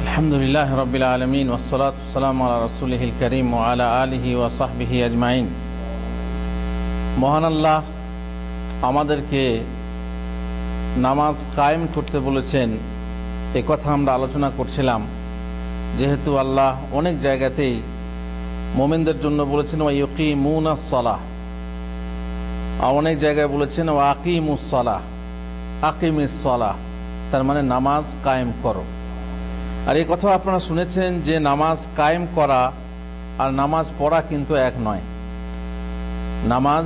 আলহামদুলিল্লাহ রাব্বিল আলামিন ওয়াসসালাতু ওয়াসসালামু আলা রাসূলিহিল কারীম ওয়া আলা আলিহি ওয়া সাহবিহি আজমাইন। মহান আল্লাহ আমাদেরকে নামাজ কায়েম করতে বলেছেন, এ কথা আমরা আলোচনা করছিলাম। যেহেতু আল্লাহ অনেক জায়গাতেই মুমিনদের জন্য বলেছেন ওয়া ইউকিমুনাস সালাহ, আর অনেক জায়গায় বলেছেন ওয়া আকিমুস সালাহ, আকিমিস সালাহ, তার মানে নামাজ কায়েম করো। আর এই কথা আপনারা শুনেছেন যে নামাজ কায়েম করা আর নামাজ পড়া কিন্তু এক নয়। নামাজ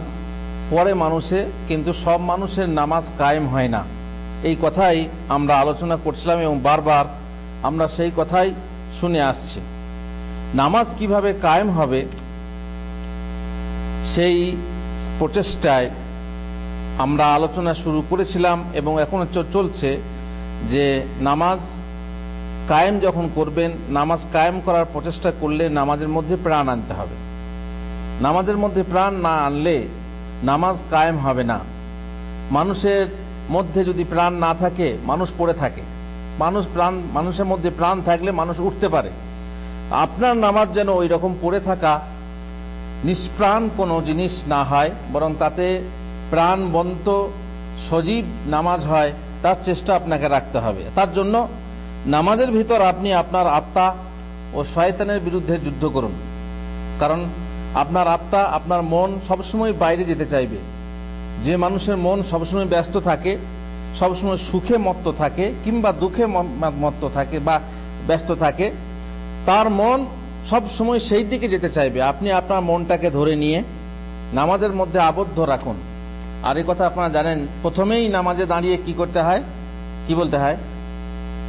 পড়ে মানুষে, কিন্তু সব মানুষের নামাজ কায়েম হয় না। এই কথাই আমরা আলোচনা করছিলাম এবং বারবার আমরা সেই কথাই শুনে আসছি। নামাজ কিভাবে কায়েম হবে সেই প্রচেষ্টায় আমরা আলোচনা শুরু করেছিলাম এবং এখনো চলছে যে নামাজ কায়েম যখন করবেন, নামাজ কায়েম করার প্রচেষ্টা করলে নামাজের মধ্যে প্রাণ আনতে হবে। নামাজের মধ্যে প্রাণ না আনলে নামাজ কায়েম হবে না। মানুষের মধ্যে যদি প্রাণ না থাকে, মানুষ পড়ে থাকে। মানুষের মধ্যে প্রাণ থাকলে মানুষ উঠতে পারে। আপনার নামাজ যেন ওই রকম পড়ে থাকা নিষ্প্রাণ কোনো জিনিস না হয়, বরং তাতে প্রাণবন্ত সজীব নামাজ হয়, তার চেষ্টা আপনাকে রাখতে হবে। তার জন্য নামাজের ভিতর আপনি আপনার আত্মা ও শয়তানের বিরুদ্ধে যুদ্ধ করুন। কারণ আপনার আত্মা, আপনার মন সবসময় বাইরে যেতে চাইবে। যে মানুষের মন সবসময় ব্যস্ত থাকে, সবসময় সুখে মত্ত থাকে কিংবা দুঃখে মত্ত থাকে বা ব্যস্ত থাকে, তার মন সবসময় সেই দিকে যেতে চাইবে। আপনি আপনার মনটাকে ধরে নিয়ে নামাজের মধ্যে আবদ্ধ রাখুন। আর এই কথা আপনারা জানেন, প্রথমেই নামাজে দাঁড়িয়ে কি করতে হয়, কি বলতে হয়?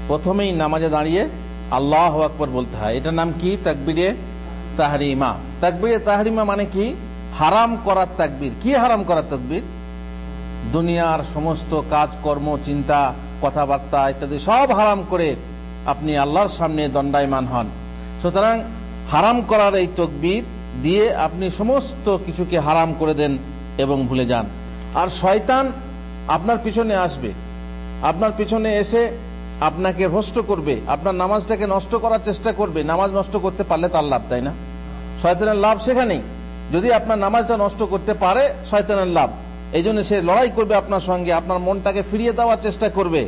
প্রথমেই নামাজে দাঁড়িয়ে আল্লাহু আকবার বলতে হয়। এটার নাম কি? তাকবীরে তাহরিমা। তাকবীরে তাহরিমা মানে কি? হারাম করার তাকবীর। কি হারাম করার তাকবীর? দুনিয়ার সমস্ত কাজ কর্ম, চিন্তা, কথাবার্তা ইত্যাদি সব হারাম করে আপনি আল্লাহর সামনে দণ্ডায়মান হন। সুতরাং হারাম করার এই তাকবীর দিয়ে আপনি সমস্ত কিছুকে হারাম করে দেন এবং ভুলে যান। আর শয়তান আপনার পিছনে আসবে, আপনার পিছনে এসে আপনাকে ভ্রষ্ট করবে, আপনার নামাজটাকে নষ্ট করার চেষ্টা করবে। নামাজ নষ্ট করতে পারলে তার লাভ, তাই না? শয়তানের লাভ সেখানেই। যদি আপনার নামাজটা নষ্ট করতে পারে, শয়তানের লাভ। এই জন্য সে লড়াই করবে আপনার সঙ্গে, আপনার মনটাকে ফিরিয়ে দেওয়ার চেষ্টা করবে।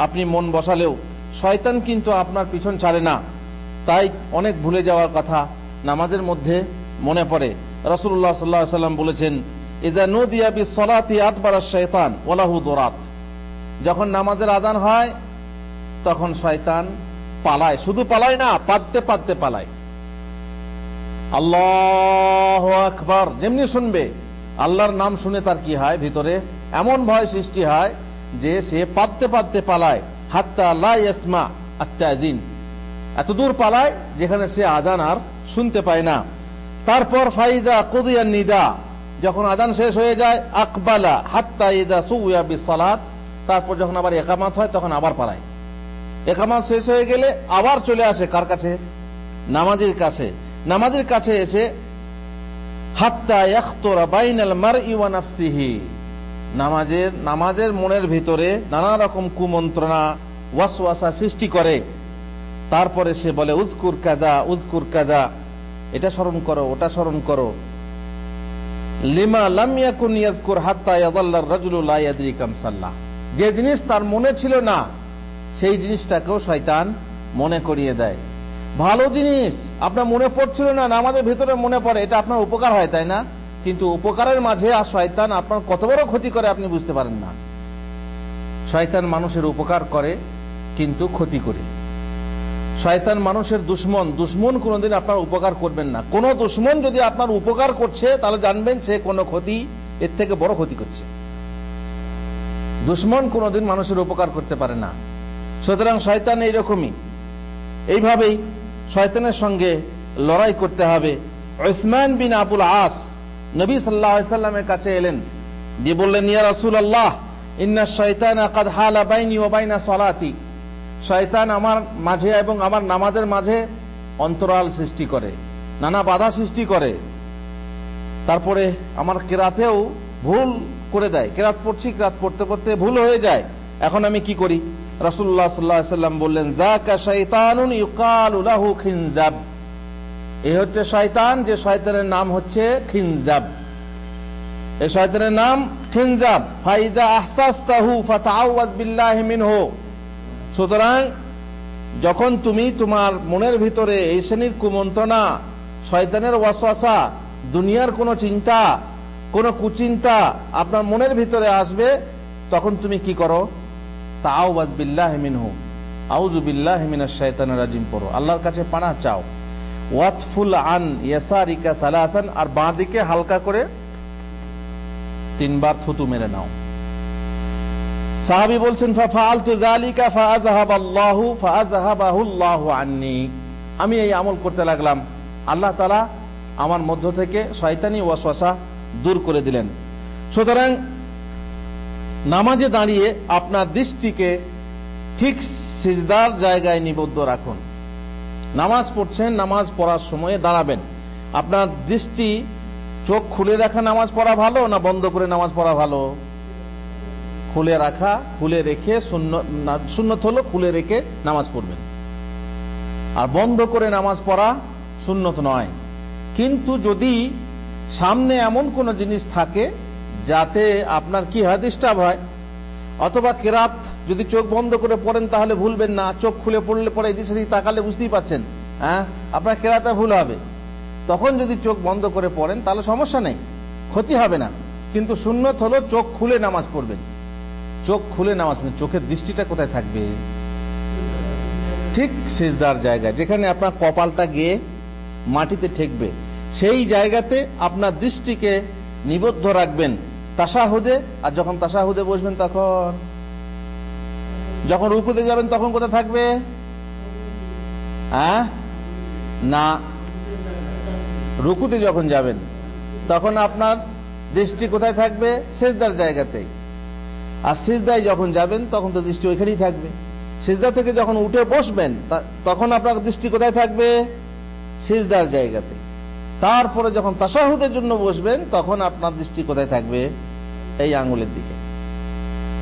আপনি মন বসালেও শয়তান কিন্তু আপনার পিছন ছাড়ে না। তাই অনেক ভুলে যাওয়ার কথা নামাজের মধ্যে মনে পড়ে। রাসূলুল্লাহ সাল্লাল্লাহু আলাইহি ওয়াসাল্লাম বলেছেন, ইজা নুদিয়া বিস-সালাতি আদবারা শাইতান ওয়া লাহু দুরাত। যখন নামাজের আজান হয় তখন শয়তান পালায়। শুধু পালায় না, পাততে পাততে পালায়। আল্লাহু আকবার যেমনি শুনবে, আল্লাহর নাম শুনে তার কি হয়? ভিতরে এমন ভয় সৃষ্টি হয় যে সে পাততে পাততে পালায়। হাত্তা লা ইয়াসমা আত-তাযিন, এত দূর পালায় যেখানে সে আজান আর শুনতে পায় না। তারপর ফাইজা কুদিয়ান নিদা, যখন আজান শেষ হয়ে যায়, আকবালা হাত্তা ইযা সুইয়া বিস-সালাত, তারপর যখন আবার ইকামত হয় তখন আবার পালায়। ইকামত শেষ হয়ে গেলে আবার চলে আসে কার কাছে? নামাজের কাছে। নামাজের কাছে এসে হাত্তা ইয়াখতুরা বাইনাল মারই ওয়া নাফসিহি, নামাজের মনের ভিতরে নানা রকম কুমন্ত্রণা, ওয়াসওয়াসা সৃষ্টি করে। তারপরে সে বলে উযকুর কাযা উযকুর কাযা, এটা স্মরণ করো, ওটা স্মরণ করো। লিমা লাম ইয়াকুন ইয়াযকুর হাত্তা ইয়াযাল্লা আর-রাজুলু লা ইয়াদরি কাম সাল্লাহ, যে জিনিস তার মনে ছিল না সেই জিনিসটাকেও শয়তান মনে করিয়ে দেয়। ভালো জিনিস আপনার মনে পড়ছিল না, নামাজের ভিতরে মনে পড়ে, এটা আপনার উপকার হয়, তাই না? কিন্তু উপকারের মাঝে আর শয়তান আপনার কত বড় ক্ষতি করে আপনি বুঝতে পারেন না। শয়তান মানুষের উপকার করে কিন্তু ক্ষতি করে। শয়তান মানুষের দুশ্মন কোনোদিন আপনার উপকার করবেন না। কোন দুশ্মন যদি আপনার উপকার করছে তাহলে জানবেন সে কোনো ক্ষতি, এর থেকে বড় ক্ষতি করছে। দুশ্মন কোনোদিন মানুষের উপকার করতে পারে না। সুতরাং শয়তান এইরকমই, এইভাবেই শয়তানের সঙ্গে লড়াই করতে হবে। উসমান বিন আবুল আস নবী সাল্লাল্লাহু আলাইহি সাল্লামের কাছে এলেন, দিয়ে বললেন, ইয়া রাসূলুল্লাহ ইন্না শাইতানা কাদ হালা বাইনি ওয়া বাইনা সালাতি, শয়তান আমার মাঝে এবং আমার নামাজের মাঝে অন্তরাল সৃষ্টি করে, নানা বাধা সৃষ্টি করে। তারপরে আমার কিরাতেও ভুল করে দেয়, কেরাত পড়ছি, কেরাত পড়তে পড়তে ভুল হয়ে যায়, এখন আমি কি করি? রাসূলুল্লাহ সাল্লাল্লাহু আলাইহি ওয়াসাল্লাম বললেন, যাকা শাইতানুন ইউকালু লাহু খিনজাব, এই হচ্ছে শয়তান, যে শয়তানের নাম হচ্ছে খিনজাব। এই শয়তানের নাম খিনজাব। ফাইজা আহসাসতাহু ফাতাআওয়াজ বিল্লাহি মিনহু, সুতরাং যখন তুমি তোমার মনের ভিতরে এই শ্রেণীর কুমন্ত্রণা, শয়তানের ওয়াসওয়াসা, দুনিয়ার কোনো চিন্তা, কোনো কুচিন্তা আপনার মনের ভিতরে আসবে, তখন তুমি কি করো? তাআওয়াজ বিল্লাহি মিনহু, আউযু বিল্লাহি মিনাশ শাইতানির রাজিম পড়ো, আল্লাহর কাছে পানাহ চাও। ওয়াতফুল আন ইয়াসারিকা সালাসান, আর বাঁ দিকে হালকা করে 3 বার থুতু মেরে নাও। সাহাবী বলছেন, ফাআলতু যালিকা ফাআযহাবাহুল্লাহু আন্নী, আমি এই আমল করতে লাগলাম, আল্লাহ তাআলা আমার মধ্য থেকে শয়তানি ওয়াসওয়াসা দূর করে দিলেন। সুতরাং নামাজে দাঁড়িয়ে আপনার দৃষ্টিকে ঠিক সিজদার জায়গায় নিবদ্ধ রাখুন। নামাজ পড়ছেন, নামাজ পড়ার সময়ে দাঁড়াবেন, আপনার দৃষ্টি চোখ খুলে রাখা নামাজ পড়া ভালো না বন্ধ করে নামাজ পড়া ভালো? খুলে রাখা, খুলে রেখে সুন্নত হলো খুলে রেখে নামাজ পড়বেন, আর বন্ধ করে নামাজ পড়া সুন্নত নয়। কিন্তু যদি সামনে এমন কোন জিনিস থাকে যাতে আপনার কি হয়, ডিস্টার্ব হয়, অথবা কেরাত যদি চোখ বন্ধ করে পড়েন তাহলে ভুলবেন না, চোখ খুলে পড়লে পরে এদিক সেদিক তাকালে বুঝতেই পাচ্ছেন, হ্যাঁ আপনার কেরাতে ভুল হবে। তখন যদি চোখ বন্ধ করে পড়েন তাহলে সমস্যা নেই, ক্ষতি হবে না। কিন্তু সুন্নত হলো চোখ খুলে নামাজ পড়বেন, চোখ খুলে নামাজ পড়বেন। চোখের দৃষ্টিটা কোথায় থাকবে? ঠিক সিজদার জায়গায়, যেখানে আপনার কপালটা গিয়ে মাটিতে ঠেকবে, সেই জায়গাতে আপনার দৃষ্টিকে নিবদ্ধ রাখবেন তাশাহুদে। আর যখন তাশাহুদে বসবেন, তখন যখন রুকুতে যাবেন তখন কোথায় থাকবে? না, রুকুতে যখন যাবেন তখন আপনার দৃষ্টি কোথায় থাকবে? সিজদার জায়গাতেই। আর সিজদায় যখন যাবেন তখন তো দৃষ্টি ওইখানেই থাকবে। সিজদা থেকে যখন উঠে বসবেন তখন আপনার দৃষ্টি কোথায় থাকবে? সিজদার জায়গাতে। তারপরে যখন তাশাহুদের জন্য বসবেন তখন আপনার দৃষ্টি কোথায় থাকবে? এই আঙ্গুলের দিকে,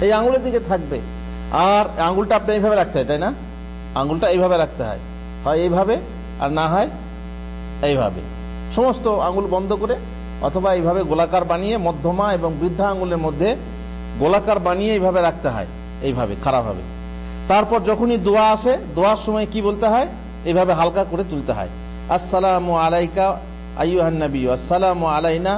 এই আঙ্গুলের দিকে থাকবে। আর আঙ্গুলটা আপনি এইভাবে রাখতে হয়, তাই না? আঙ্গুলটা এইভাবে রাখতে হয়, হয় এইভাবে আর না হয় এইভাবে, সমস্ত আঙ্গুল বন্ধ করে, অথবা এইভাবে গোলাকার বানিয়ে মধ্যমা এবং বৃদ্ধা আঙ্গুলের মধ্যে গোলাকার বানিয়ে এইভাবে রাখতে হয়, এইভাবে খারাপ হবে। তারপর যখনই দোয়া আসে, দোয়ার সময় কি বলতে হয়? এইভাবে হালকা করে তুলতে হয়, আসসালামু আলাইকা আইয়ুহান নবী, আসসালামু আলাইনা,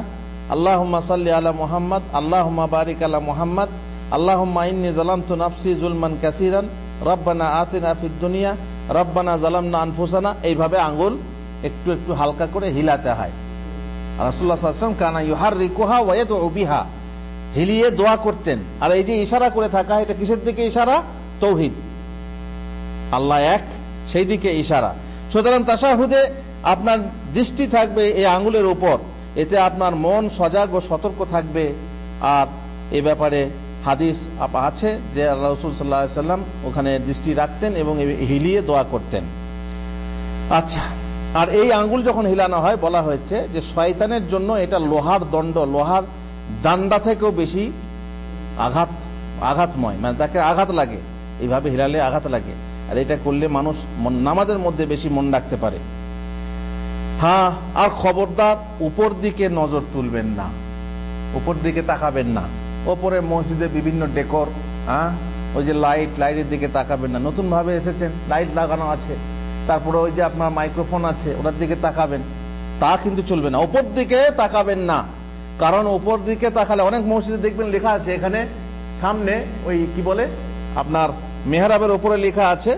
আল্লাহুম্মা সাল্লি আলা মুহাম্মদ, আল্লাহুম্মা বারিক আলা মুহাম্মদ, আল্লাহুম্মা ইন্নী যালামতু নাফসি যুলমান কাসীরান, রব্বানা আতিনা ফিদ দুনিয়া, রব্বানা যালামনা আনফুসানা। এইভাবে আঙ্গুল একটু একটু হালকা করে হিলাতে হয়। রাসূলুল্লাহ সাল্লাল্লাহু আলাইহি ওয়াসাল্লাম কানা ইউহাররিকুহা ওয়া ইয়াদউ বিহা, হিলিয়ে দোয়া করতেন। আর এই যে ইশারা করে থাকা, এটা কিসের দিকে ইশারা? তাওহীদ, আল্লাহ এক, সেই দিকে ইশারা। সুতরাং তাশাহুদে আপনার দৃষ্টি থাকবে এই আঙ্গুলের উপর, এতে আপনার মন সজাগ ও সতর্ক থাকবে। আর এ ব্যাপারে হাদিস আছে যে রাসূল সাল্লাল্লাহু আলাইহি ওয়াসাল্লাম ওখানে দৃষ্টি রাখতেন এবং হিলিয়ে দোয়া করতেন। আচ্ছা, আর এই আঙ্গুল যখন হিলানো হয়, বলা হয়েছে যে শয়তানের জন্য এটা লোহার দণ্ড, লোহার ডান্ডা থেকেও বেশি আঘাতময়, মানে তাকে আঘাত লাগে, এইভাবে হিলালে আঘাত লাগে। আর এটা করলে মানুষ নামাজের মধ্যে বেশি মন রাখতে পারে। হ্যাঁ, আর খবরদার উপর দিকে নজর তুলবেন না, উপর দিকে তাকাবেন না। ওপরে মসজিদে বিভিন্ন ডেকোর, ওই যে লাইটের দিকে তাকাবেন না। নতুন ভাবে এসেছেন, লাইট লাগানো আছে, তারপরে ওই যে আপনার মাইক্রোফোন আছে, ওটার দিকে তাকাবেন, তা কিন্তু চলবে না। উপর দিকে তাকাবেন না, কারণ উপর দিকে তাকালে অনেক মসজিদে দেখবেন লেখা আছে, এখানে সামনে ওই কি বলে আপনার মেহরাবের উপরে লেখা আছে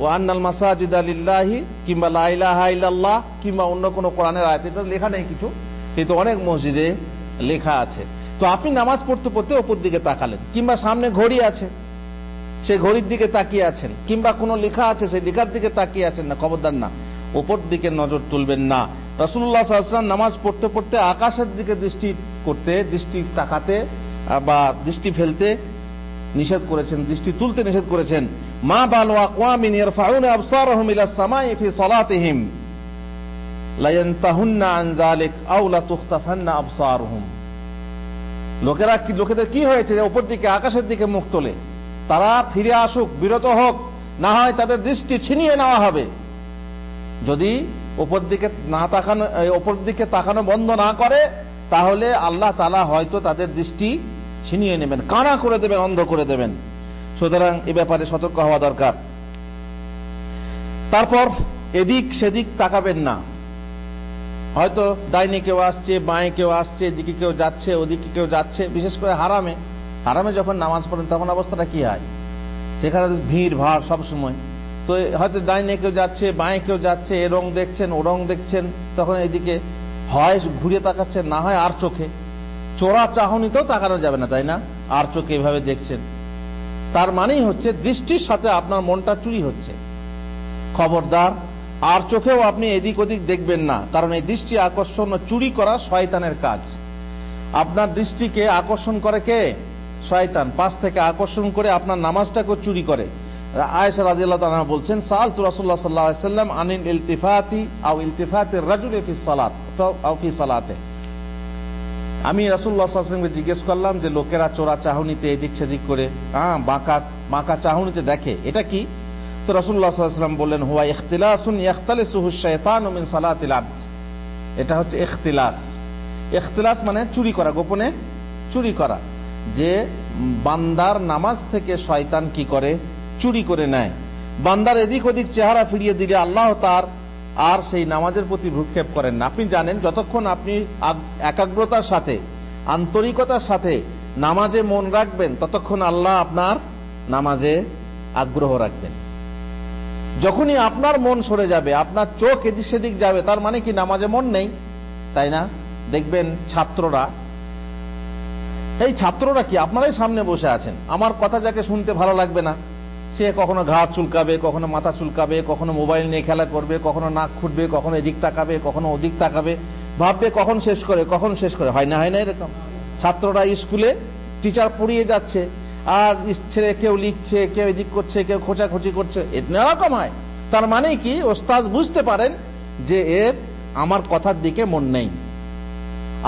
ও আন্নাল মাসাজিদা লিল্লাহি, কিংবা লা ইলাহা ইল্লাল্লাহ, কিংবা অন্য কোনো কোরআনের আয়াত। এটা লেখা নেই কিছু, কিন্তু অনেক মসজিদে লেখা আছে। তো আপনি নামাজ পড়তে পড়তে উপর দিকে তাকালেন, কিংবা সামনে ঘড়ি আছে, সেই ঘড়ির দিকে তাকিয়ে আছেন, কিংবা কোনো লেখা আছে সেই লেখার দিকে তাকিয়ে আছেন, না, খবরদার না, উপর দিকে নজর তুলবেন না। রাসূলুল্লাহ সাল্লাল্লাহু আলাইহি ওয়াসাল্লাম নামাজ পড়তে পড়তে আকাশের দিকে দৃষ্টি করতে, দৃষ্টি তাকাতে বা দৃষ্টি ফেলতে নিষেধ করেছেন, দৃষ্টি তুলতে নিষেধ করেছেন। মা বালু আকওয়ামিন ইয়ারফাউনা আবসারহুম ইলাস সামাই ফি সালাতিহিম লা ইয়ানতাহুন্না আন যালিক আও লা তুখতাফান্না আবসারহুম। লোকেদের কি হয়েছে যে উপর দিকে আকাশের দিকে মুখ তোলে, তারা ফিরে আসুক, বিরত হোক, না হয় তাদের দৃষ্টি ছিনিয়ে নেওয়া হবে। যদি উপর দিকে তাকানো বন্ধ না করে, তাহলে আল্লাহ তাআলা হয়তো তাদের দৃষ্টি ছিনিয়ে নেবেন, কানা করে দেবেন, অন্ধ করে দেবেন। সুতরাং এ ব্যাপারে সতর্ক হওয়া দরকার। তারপর এদিক সেদিক তাকাবেন না। হয়তো ডাইনে কেউ আসছে, বাঁয়ে কেউ আসছে, এদিকে কেউ যাচ্ছে, ওদিকে কেউ যাচ্ছে। বিশেষ করে হারামে যখন নামাজ পড়েন তখন অবস্থাটা কি হয়, সেখানে ভিড় ভাড় সবসময়। তো হয়তো ডাইনে কেউ যাচ্ছে, বাঁয়ে কেউ যাচ্ছে, এ রং দেখছেন, ও রং দেখছেন, তখন এদিকে হয় ঘুরে তাকাচ্ছেন, না হয় আর চোখে, চোরা চাহনিতেও তাকানো যাবে না, তাই না? আর চোখে এভাবে দেখছেন, তার মানেই হচ্ছে দৃষ্টির সাথে আপনার মনটা চুরি হচ্ছে। খবরদার, আর চোখেও আপনি এদিক ওদিক দেখবেন না, কারণ এই দৃষ্টি আকর্ষণ চুরি করা শয়তানের কাজ। আপনার দৃষ্টিকে আকর্ষণ করে কে? শয়তান। পাশ থেকে আকর্ষণ করে আপনার নামাজটাকে চুরি করে। আয়েশা রাদিয়াল্লাহু তাআলা বলছেন, সাআলতু রাসূলুল্লাহ সাল্লাল্লাহু আলাইহি ওয়াসাল্লাম আনিল ইলতিফাতি আও ইলতিফাতির রাজুলি ফি সালাত আও ফি সালাতে। আমি রাসূলুল্লাহ সাল্লাল্লাহু আলাইহি ওয়াসাল্লামকে জিজ্ঞেস করলাম যে লোকেরা চোরা চাহনিতে এদিক সেদিক করে বাঁকা চাহনিতে দেখে, এটা কি? তো রাসূলুল্লাহ সাল্লাল্লাহু আলাইহি ওয়াসাল্লাম বললেন, হুয়া ইখতিলাসুন ইখতালিসুহু শাইতানু মিন সালাতিল আবদ। এটা হচ্ছে ইখতিলাস। ইখতিলাস মানে চুরি করা, গোপনে চুরি করা, যে বান্দার নামাজ থেকে শয়তান কি করে? চুরি করে নেয়। বান্দার এদিক ওদিক চেহারা ফিরিয়ে দিলে আল্লাহ তার আর সেই নামাজের প্রতি ভ্রুক্ষেপ করেন না। আপনি জানেন, যতক্ষণ আপনি একাগ্রতার সাথে, আন্তরিকতার সাথে নামাজে মন রাখবেন, ততক্ষণ আল্লাহ আপনার নামাজে আগ্রহ রাখবেন। যখনই আপনার মন সরে যাবে, আপনার চোখ এদিক সেদিক যাবে, তার মানে কি নামাজে মন নেই, তাই না? দেখবেন এই ছাত্ররা কি আপনারাই সামনে বসে আছেন, আমার কথা যাকে শুনতে ভালো লাগবে না, সে কখনো ঘাড় চুলকাবে, কখনো মাথা চুলকাবে, কখনো মোবাইল নিয়ে খেলা করবে, কখনো নাক খুঁটবে, কখনো এদিক তাকাবে, কখনো ওদিক তাকাবে, ভাববে কখন শেষ করে। হয় না এরকম? ছাত্ররা স্কুলে টিচার পড়িয়ে যাচ্ছে, আর ছেলে কেউ লিখছে, কেউ এদিক করছে, কেউ খোঁচাখুচি করছে, এরকম হয়। তার মানে কি, ওস্তাদ বুঝতে পারেন যে এর আমার কথার দিকে মন নেই।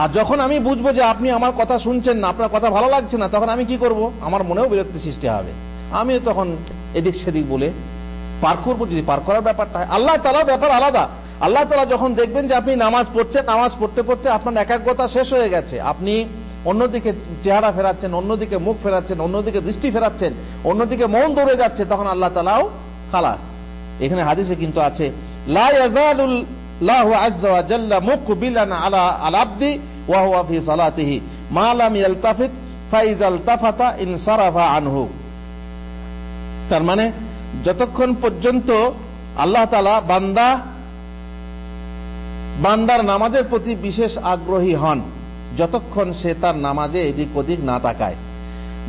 আর যখন আমি বুঝবো যে আপনি আমার কথা শুনছেন না, আপনার কথা ভালো লাগছে না, তখন আমি কি করব? আমার মনেও বিরক্তি সৃষ্টি হবে, আমিও তখন এদিক সেদিক বলে পার করবো। যদি পার করার ব্যাপারটা হয়, আল্লাহ তাআলার ব্যাপার আলাদা। আল্লাহ তাআলা যখন দেখবেন যে আপনি নামাজ পড়ছেন, নামাজ পড়তে পড়তে আপনার একাগ্রতা শেষ হয়ে গেছে, আপনি অন্যদিকে চেহারা ফেরাচ্ছেন, অন্যদিকে মুখ ফেরাচ্ছেন, অন্যদিকে দৃষ্টি ফেরাচ্ছেন, অন্যদিকে মন দৌড়ে যাচ্ছে, তখন আল্লাহ তাআলাও খালাস। এখানে হাদিসে কিন্তু আছে, লা ইয়াজালুল্লাহু আযজা ওয়া জাল্লা মুকবিলান আলা আল আবদি ওয়া হুয়া ফি সালাতিহি মা লাম ইয়ালতাফিত ফাইজা ইলতাফাতা ইনসারাফা আনহু। তার মানে যতক্ষণ পর্যন্ত আল্লাহ তাআলা বান্দার নামাজের প্রতি বিশেষ আগ্রহী হন, যতক্ষণ সে তার নামাজে এদিক ওদিক না তাকায়।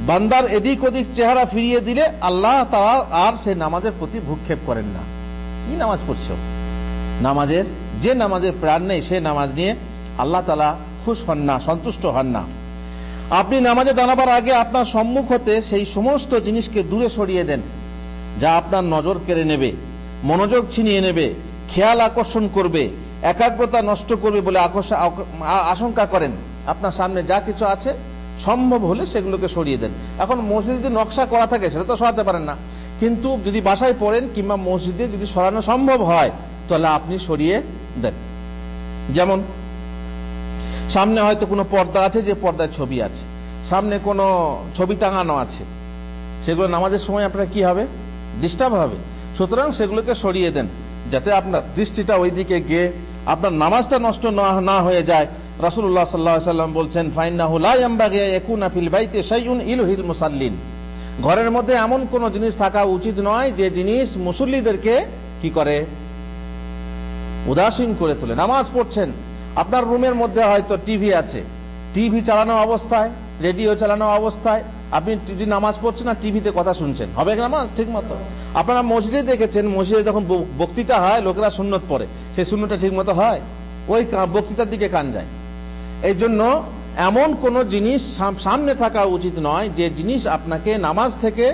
বান্দার এদিক ওদিক চেহারা ফিরিয়ে দিলে আল্লাহ তাআলা আর সে নামাজের প্রতি ভ্রুক্ষেপ করেন না। কি নামাজ পড়ছো? যে নামাজের প্রাণ নেই, সে নামাজ নিয়ে আল্লাহ তাআলা খুশ হন না, সন্তুষ্ট হন না। আপনি নামাজে দাঁড়াবার আগে আপনার সম্মুখ হতে সেই সমস্ত জিনিসকে দূরে সরিয়ে দেন যা আপনার নজর কেড়ে নেবে, মনোযোগ ছিনিয়ে নেবে, খেয়াল আকর্ষণ করবে, একাগ্রতা নষ্ট করবে বলে আশঙ্কা করেন। আপনার সামনে যা কিছু আছে সম্ভব হলে সেগুলোকে সরিয়ে দেন। এখন মসজিদে নকশা করা থাকে, সেটা তো সরাতে পারেন না, কিন্তু যদি বাসায় পড়েন কিংবা মসজিদে যদি সরানো সম্ভব হয়, তাহলে আপনি সরিয়ে দেন। যেমন সামনে হয়তো কোনো পর্দা আছে, যে পর্দায় ছবি আছে, সামনে কোনো ছবি টাঙানো আছে, সেগুলো নামাজের সময় আপনার কি হবে? ডিস্টার্ব হবে। সুতরাং সেগুলোকে সরিয়ে দেন, যাতে আপনার দৃষ্টিটা ওই দিকে গিয়ে আপনার নামাজটা নষ্ট না হয়ে যায়। রাসূলুল্লাহ সাল্লাল্লাহু আলাইহি ওয়াসাল্লাম বলছেন, ফাইন্নাহু লা ইয়ামবাগি ইয়াকুনা ফিল বাইতি শাইউন ইলহিল মুসাল্লিন। ঘরের মধ্যে এমন কোন জিনিস থাকা উচিত নয় যে জিনিস মুসল্লিদেরকে কি করে? উদাসীন করে তোলে। নামাজ পড়ছেন, আপনার রুমের মধ্যে হয়তো টিভি আছে, টিভি চালানো অবস্থায়, রেডিও চালানো অবস্থায় আপনি নামাজ পড়ছেন আর টিভিতে কথা শুনছেন, হবে নামাজ ঠিক মতো? আপনারা মসজিদে দেখেছেন, মসজিদে যখন বক্তৃতা হয় লোকেরা সুন্নত পড়ে, সেই সুন্নতটা ঠিক মতো হয়? ওই বক্তৃতার দিকে কান যায়। এই জন্য এমন কোন জিনিস সামনে থাকা উচিত নয় যে জিনিস আপনাকে নামাজ থেকে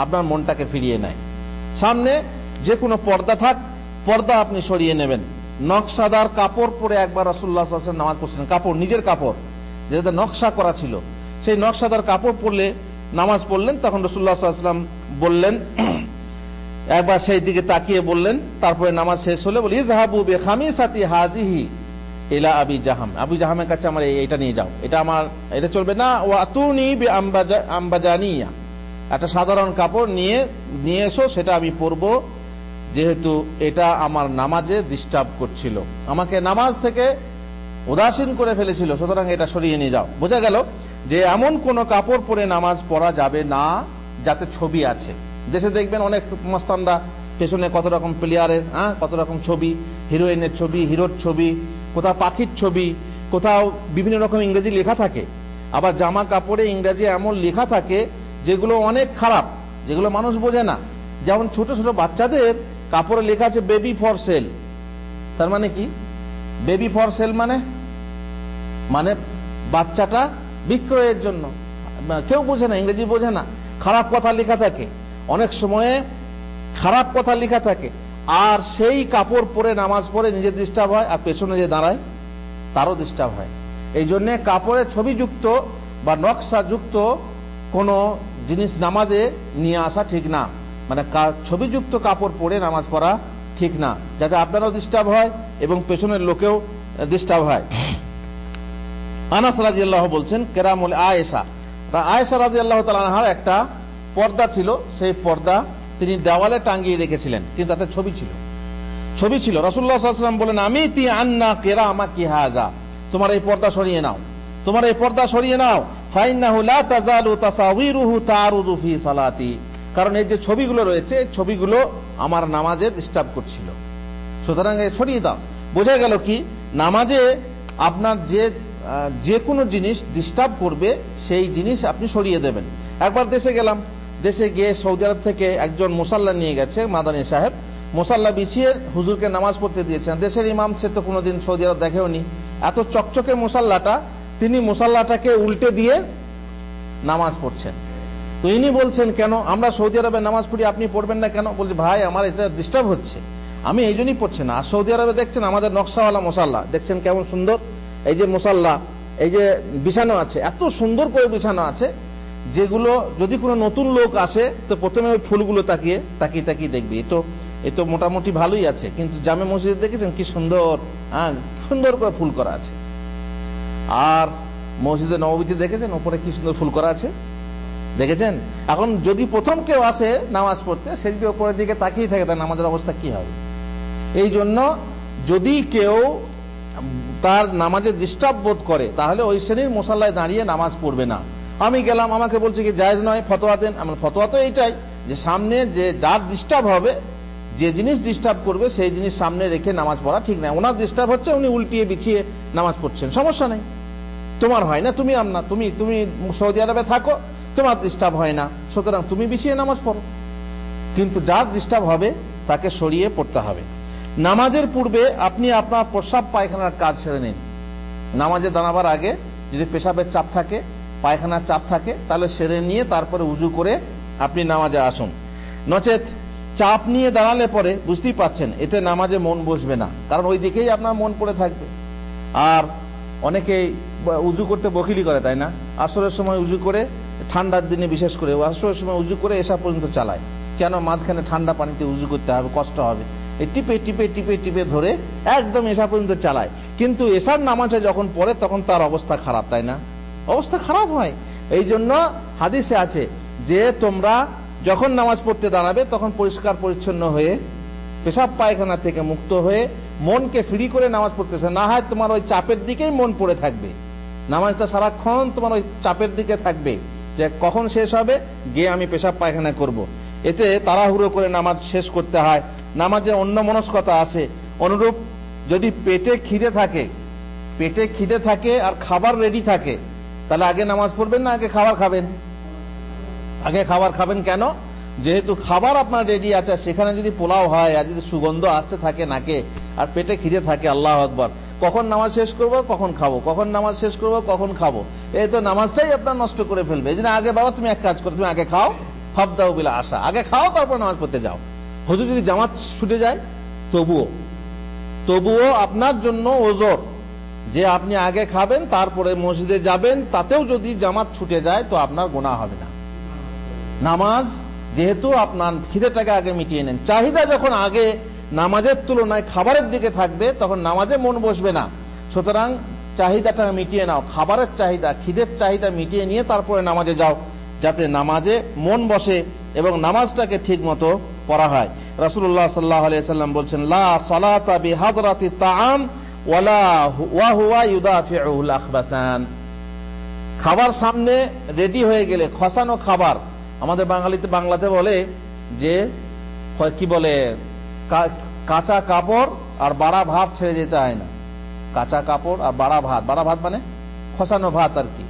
আপনার মনটাকে ফিরিয়ে নেয়। সামনে যে কোনো পর্দা থাক, পর্দা আপনি সরিয়ে নেবেন। নকশাদার কাপড় পরে একবার রাসূলুল্লাহ সাল্লাল্লাহু আলাইহি ওয়াসাল্লাম নামাজ পড়ছেন, কাপড়, নিজের কাপড়, যেটা নকশা করা ছিল, সেই নকশাদার কাপড় পরলে নামাজ পড়লেন, তখন রাসূলুল্লাহ সাল্লাল্লাহু আলাইহি ওয়াসাল্লাম বললেন, একবার সেই দিকে তাকিয়ে বললেন, তারপরে নামাজ শেষ হলে বলি ইযহাবু বিখামিসাতি হাযিহি ইলা আবি জাহাম, আবু জাহামের কাছে আমার এটা নিয়ে যাও, এটা আমার, এটা চলবে না। ওয়া আতুনি বিআমবাজানিয়া, একটা সাধারণ কাপড় নিয়ে এসো, সেটা আমি পরবো, যেহেতু এটা আমার নামাজে ডিস্টার্ব করছিল, আমাকে নামাজ থেকে উদাসীন করে ফেলেছিল, সুতরাং এটা সরিয়ে নিয়ে যাও। বোঝা গেল যে এমন কোন কাপড় পরে নামাজ পড়া যাবে না যাতে ছবি আছে। দেশে দেখবেন অনেক মস্তানরা পেছনে কত রকম প্লেয়ারের, কত রকম ছবি, হিরোইনের ছবি, হিরোর ছবি, কোথাও পাখির ছবি, কোথাও বিভিন্ন রকম ইংরেজি লেখা থাকে। আবার জামা কাপড়ে ইংরেজি এমন লেখা থাকে যেগুলো অনেক খারাপ, যেগুলো মানুষ বোঝে না। যেমন ছোট ছোট বাচ্চাদের কাপড়ে লেখা আছে বেবি ফর সেল। তার মানে কি? বেবি ফর সেল মানে বাচ্চাটা বিক্রয়ের জন্য। কেউ বোঝে না, ইংরেজি বোঝে না, খারাপ কথা লেখা থাকে, অনেক সময়ে খারাপ কথা লেখা থাকে। আর সেই কাপড় পরে নামাজ পড়ে নিজের ডিস্টার্ব হয়, আর পেছনে যে দাঁড়ায় তারও ডিস্টার্ব হয়। এই জন্যে কাপড়ে ছবিযুক্ত বা নকশাযুক্ত কোনো জিনিস নামাজে নিয়ে আসা ঠিক না, মানে ছবিযুক্ত কাপড় পরে নামাজ পড়া ঠিক না, যাতে আপনারাও ডিস্টার্ব হয় এবং পেছনের লোকেও ডিস্টার্ব হয়। আনাস রাদিয়াল্লাহু বলছেন, কেরামুল আয়েশা, আয়েশা রাদিয়াল্লাহু তাআলা আনহার একটা পর্দা ছিল, সেই পর্দা তিনি দেওয়ালে টাঙিয়ে রেখেছিলেন, কিন্তু তাতে ছবি ছিল। রাসূলুল্লাহ সাল্লাল্লাহু আলাইহি ওয়াসাল্লাম বলেন, আমিতি আন্না কিরামাকি হাযা, তোমার এই পর্দা সরিয়ে নাও, তোমার এই পর্দা সরিয়ে নাও। ফাইন্নাহু লা তাযালু তাসাওয়িরুহু তারুদু ফি সালাতি, কারণ এই যে ছবিগুলো রয়েছে, এই ছবিগুলো আমার নামাজে ডিস্টার্ব করছিল, সুতরাং সরিয়ে দাও। বোঝা গেল কি, নামাজে আপনার যে কোনো জিনিস ডিস্টার্ব করবে সেই জিনিস আপনি সরিয়ে দেবেন। একবার দেশে গেলাম, দেশে গিয়ে সৌদি আরব থেকে একজন মুসাল্লা নিয়ে গেছে, মাদানী সাহেব মুসাল্লা বিছিয়ে হুজুরকে নামাজ পড়তে দিয়েছেন। দেশের ইমাম সে তো কোনোদিন সৌদি আরব দেখেওনি, এত চকচকে মুসাল্লাটা, তিনি মুসাল্লাটাকে উল্টে দিয়ে নামাজ পড়ছেন। তো ইনি বলছেন, কেন আমরা সৌদি আরবে নামাজ পড়ি, আপনি পড়বেন না কেন? বলছে, ভাই আমার এটা ডিস্টার্ব হচ্ছে, আমি এই জন্যই পড়ছি না। আর সৌদি আরবে দেখছেন আমাদের নকশাওয়ালা মুসাল্লা, দেখছেন কেমন সুন্দর, এই যে মুসাল্লা, এই যে বিছানো আছে, এত সুন্দর করে বিছানো আছে, যেগুলো যদি কোনো নতুন লোক আসে তো প্রথমে ওই ফুলগুলো তাকিয়ে দেখবি, এ তো মোটামুটি ভালোই আছে, কিন্তু জামে মসজিদে দেখেছেন কি সুন্দর, সুন্দর করে ফুল করা আছে। আর মসজিদে নববীতে দেখেছেন উপরে কি সুন্দর ফুল করা আছে, দেখেছেন? এখন যদি প্রথম কেউ আসে নামাজ পড়তে, সে যদি উপরের দিকে তাকিয়ে থাকে, তার নামাজের অবস্থা কি হবে? এই জন্য যদি কেউ তার নামাজে ডিস্টার্ব বোধ করে, তাহলে ওই শ্রেণীর মুসাল্লায় দাঁড়িয়ে নামাজ পড়বে না। আমি গেলাম, আমাকে বলছে কি জায়েজ নয়, ফতোয়া দেন। আমার ফতোয়া তো এইটাই যে সামনে যে যার ডিস্টার্ব হবে, যে জিনিস ডিস্টার্ব করবে, সেই জিনিস সামনে রেখে নামাজ পড়া ঠিক না। ওনার ডিস্টার্ব হচ্ছে, উনি উল্টিয়ে বিছিয়ে নামাজ পড়ছেন, সমস্যা নেই, তোমার হয় না, তুমি তুমি সৌদি আরবে থাকো, তোমার ডিস্টার্ব হয় না, সুতরাং তুমি বিছিয়ে নামাজ পড়ো। কিন্তু যার ডিস্টার্ব হবে তাকে সরিয়ে পড়তে হবে। নামাজের পূর্বে আপনি আপনার প্রস্রাব পায়খানার কাজ সেরে নিন। নামাজে দাঁড়াবার আগে যদি পেশাবের চাপ থাকে, পায়খানার চাপ থাকে, তাহলে সেরে নিয়ে তারপরে উজু করে আপনি নামাজে আসুন। নচেত চাপ নিয়ে দাঁড়ালে পরে বুঝতেই পাচ্ছেন এতে নামাজে মন বসবে না, কারণ ওই দিকেই আপনার মন পড়ে থাকবে। আর অনেকেই উজু করতে বকিলি করে, তাই না? আসরের সময় উজু করে, ঠান্ডার দিনে বিশেষ করে আসরের সময় উজু করে এসা পর্যন্ত চালায়। কেন? মাঝখানে ঠান্ডা পানিতে উজু করতে হবে, কষ্ট হবে, এই টিপে ধরে একদম এসা পর্যন্ত চালায়। কিন্তু এসার নামাজে যখন পড়ে তখন তার অবস্থা খারাপ, তাই না? অবস্থা খারাপ হয়। এই জন্য হাদিসে আছে যে তোমরা যখন নামাজ পড়তে দাঁড়াবে তখন পরিষ্কার পরিচ্ছন্ন হয়ে, পেশাব পায়খানা থেকে মুক্ত হয়ে, মনকে ফ্রি করে নামাজ পড়তেছে। না হয় তোমার ওই চাপের দিকেই মন পড়ে থাকবে, নামাজটা সারাক্ষণ তোমার ওই চাপের দিকে থাকবে যে কখন শেষ হবে, গিয়ে আমি পেশাব পায়খানা করব। এতে তাড়াহুড়ো করে নামাজ শেষ করতে হয়, নামাজে অন্যমনস্কতা আছে। অনুরূপ যদি পেটে খিদে থাকে আর খাবার রেডি থাকে, তাহলে আগে নামাজ পড়বেন না আগে খাবার খাবেন? আগে খাবার খাবেন। কেন? যেহেতু খাবার আপনার রেডি আছে, সেখানে যদি পোলাও হয় আর যদি সুগন্ধ আসতে থাকে নাকে, আর পেটে খিদে থাকে, আল্লাহু আকবার, কখন নামাজ শেষ করব, কখন খাবো, কখন নামাজ শেষ করব, কখন খাবো, এই তো নামাজটাই আপনার নষ্ট করে ফেলবে। এই জন্য আগে বাবা তুমি এক কাজ করো, তুমি আগে খাও, ফাবদাউ বিল আশা, আগে খাও তারপর নামাজ পড়তে যাও। হুজুর যদি জামাত ছুটে যায় তবুও আপনার জন্য ওজর, যে আপনি আগে খাবেন তারপরে মসজিদে যাবেন, তাতেও যদি জামাত ছুটে যায় তো আপনার গুনাহ হবে না। নামাজ যেহেতু আপনার খিদেটাকে আগে মিটিয়ে নেন, চাহিদা যখন আগে নামাজের তুলনায় খাবারের দিকে থাকবে তখন নামাজে মন বসবে না। সুতরাং চাহিদাটা মিটিয়ে নাও, খাবারের চাহিদা, খিদের চাহিদা মিটিয়ে নিয়ে তারপরে নামাজে যাও, যাতে নামাজে মন বসে এবং নামাজটাকে ঠিক মতো পড়া হয়। রাসূলুল্লাহ সাল্লাল্লাহু আলাইহি সাল্লাম বলছেন, লা সালাতা বিহাদরাতি তাআম ওয়ালা ওয়া হুয়া ইউদাফিউল আখবাসান। খাবার সামনে রেডি হয়ে গেলে, খসানো খাবার, আমাদের বাংলাতে বলে যে কি বলে, কাঁচা কাপড় আর বাড়া ভাত ছেড়ে যেতে হয় না। কাঁচা কাপড় আর বাড়া ভাত, বাড়া ভাত মানে খসানো ভাত আর কি,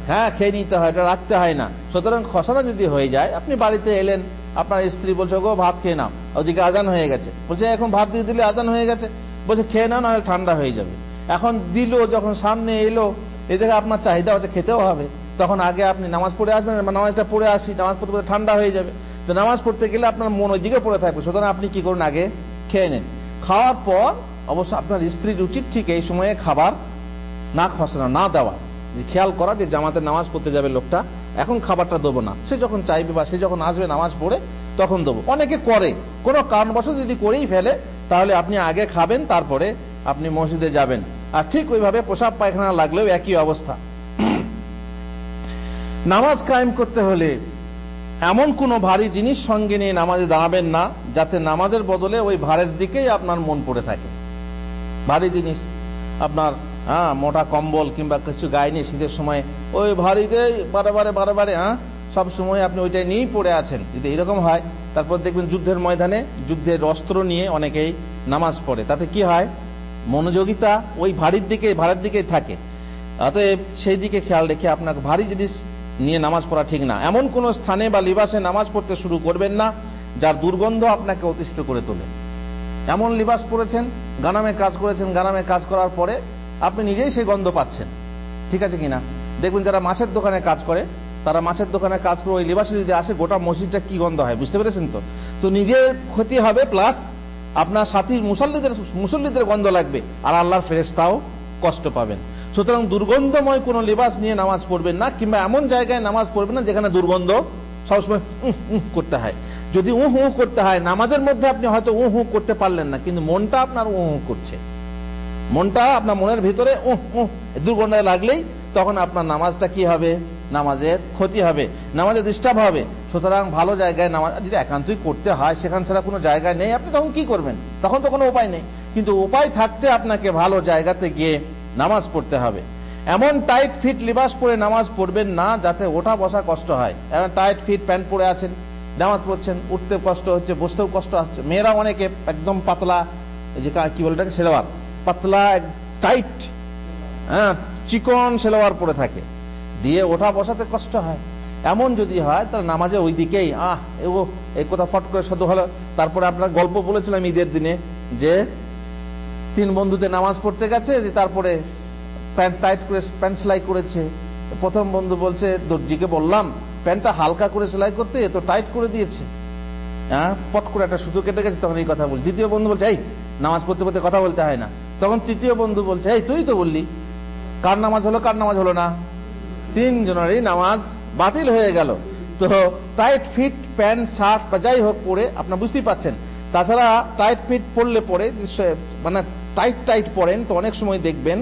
হ্যাঁ, খেয়ে নিতে হয়, এটা রাখতে হয় না। সুতরাং খসানো যদি হয়ে যায়, আপনি বাড়িতে এলেন, আপনার স্ত্রী বলছে গো ভাত খেয়ে নাও, ওদিকে আজান হয়ে গেছে, বলছে এখন ভাত দিয়ে দিলে আজান হয়ে গেছে, বলছে খেয়ে নাও নাহলে ঠান্ডা হয়ে যাবে। এখন দিল, যখন সামনে এলো, এদিকে আপনার চাহিদা হচ্ছে খেতেও হবে, তখন আগে আপনি নামাজ পড়ে আসবেন, নামাজটা পড়ে আসি, নামাজ পড়তে পড়তে ঠান্ডা হয়ে যাবে, তো নামাজ পড়তে গেলে আপনার মন ওই দিকে পড়ে থাকবে। সুতরাং আপনি কি করুন, আগে খেয়ে নেন। খাওয়ার পর অবশ্য আপনার স্ত্রীর উচিত ঠিক এই সময়ে খাবার না খসানো, না দেওয়া, খেয়াল করা যে জামাতের নামাজ পড়তে যাবে লোকটা, এখন খাবারটা দেবো না, সে যখন চাইবে বা সে যখন আসবে নামাজ পড়ে তখন দেবো। অনেকে করে, কোনো কারণবশত যদি করেই ফেলে তাহলে আপনি আগে খাবেন, তারপরে আপনি মসজিদে যাবেন। আর ঠিক ওইভাবে প্রসাব পায়খানা লাগলেও একই অবস্থা। নামাজ কায়েম করতে হলে এমন কোনো ভারী জিনিস সঙ্গে নিয়ে নামাজে দাঁড়াবেন না যাতে নামাজের বদলে ওই ভারের দিকেই আপনার মন পড়ে থাকে। ভারী জিনিস, আপনার মোটা কম্বল কিংবা কিছু গায়ে নিয়ে শীতের সময় ওই ভারীতে বারে বারে সব সময় আপনি ওইটাই নিয়েই পড়ে আছেন, যদি এরকম হয়, তারপর দেখবেন যুদ্ধের ময়দানে যুদ্ধের অস্ত্র নিয়ে অনেকেই নামাজ পড়ে, তাতে কি হয়, মনোযোগিতা ওই ভারীর দিকেই থাকে। অতএব সেই দিকে খেয়াল রেখে আপনাকে ভারী জিনিস নিয়ে নামাজ পড়া ঠিক না। এমন কোন স্থানে বা লিবাসে নামাজ পড়তে শুরু করবেন না যার দুর্গন্ধ আপনাকে অতিষ্ঠ করে তোলে। এমন লিবাস পরেছেন, গানামে কাজ করেছেন, গানামে কাজ করার পরে আপনি নিজেই সেই গন্ধ পাচ্ছেন, ঠিক আছে কিনা? দেখবেন যারা মাছের দোকানে কাজ করে, তারা মাছের দোকানে কাজ করে ওই লিবাসে যদি আসে, গোটা মসজিদটা কি গন্ধ হয়, বুঝতে পেরেছেন তো? তো নিজের ক্ষতি হবে, প্লাস আপনার সাথী মুসল্লিদের গন্ধ লাগবে, আর আল্লাহর ফেরেশতাও কষ্ট পাবেন। সুতরাং দুর্গন্ধময় কোনো লিবাস নিয়ে নামাজ পড়বেন না, কিংবা এমন জায়গায় নামাজ পড়বেন না যেখানে দুর্গন্ধ সবসময় করতে হয়। যদি করতে হয়, নামাজের মধ্যে আপনি হয়তো করতে পারলেন না, কিন্তু মনটা আপনার করছে, মনটা আপনার মনের ভিতরে দুর্গন্ধ লাগলেই তখন আপনার নামাজটা কি হবে, নামাজের ক্ষতি হবে, নামাজের ডিস্টার্ব হবে। সুতরাং ভালো জায়গায় নামাজ যদি একান্তই করতে হয়, সেখান ছাড়া কোনো জায়গায় নেই, আপনি তখন কি করবেন? তখন তো কোনো উপায় নেই, কিন্তু উপায় থাকতে আপনাকে ভালো জায়গাতে গিয়ে নামাজ পড়তে হবে। এমন টাইট ফিট লিবাস পরে নামাজ পড়বেন না যাতে ওঠা বসা কষ্ট হয়। এমন টাইট ফিট প্যান্ট পরে আছেন, নামাজ পড়ছেন, উঠতে কষ্ট হচ্ছে, বসতেও কষ্ট আসছে। মেয়েরা অনেকে একদম পাতলা, যে কি বলে এটাকে, সেলোয়ার, পাতলা টাইট চিকন সেলোয়ার পরে থাকে, দিয়ে ওঠা বসাতে কষ্ট হয়। এমন যদি হয় তাহলে নামাজে ওই দিকেই এই কথা ফট করে শব্দ হলো। তারপরে আপনার গল্প বলেছিলাম ঈদের দিনে, যে 3 বন্ধুতে নামাজ পড়তে গেছে, তারপরে প্যান্ট টাইট করে প্যান্ট সেলাই করেছে। প্রথম বন্ধু বলছে দর্জিকে বললাম প্যান্টটা হালকা করে সেলাই করতে, এ তো টাইট করে দিয়েছে, পট করে একটা সুতো কেটে গেছে, তখন এই কথা বলছে। দ্বিতীয় বন্ধু বলছে এই নামাজ পড়তে পড়তে কথা বলতে হয় না। তখন তৃতীয় বন্ধু বলছে এই তুই তো বললি। কার নামাজ হলো, কার নামাজ হলো না? 3 জনেরই নামাজ বাতিল হয়ে গেল। তো টাইট ফিট প্যান্ট শার্ট বা যাই হোক পরে আপনার বুঝতেই পাচ্ছেন। তাছাড়া টাইট ফিট পরলে পরে, মানে টাইট পরেন তো অনেক সময় দেখবেন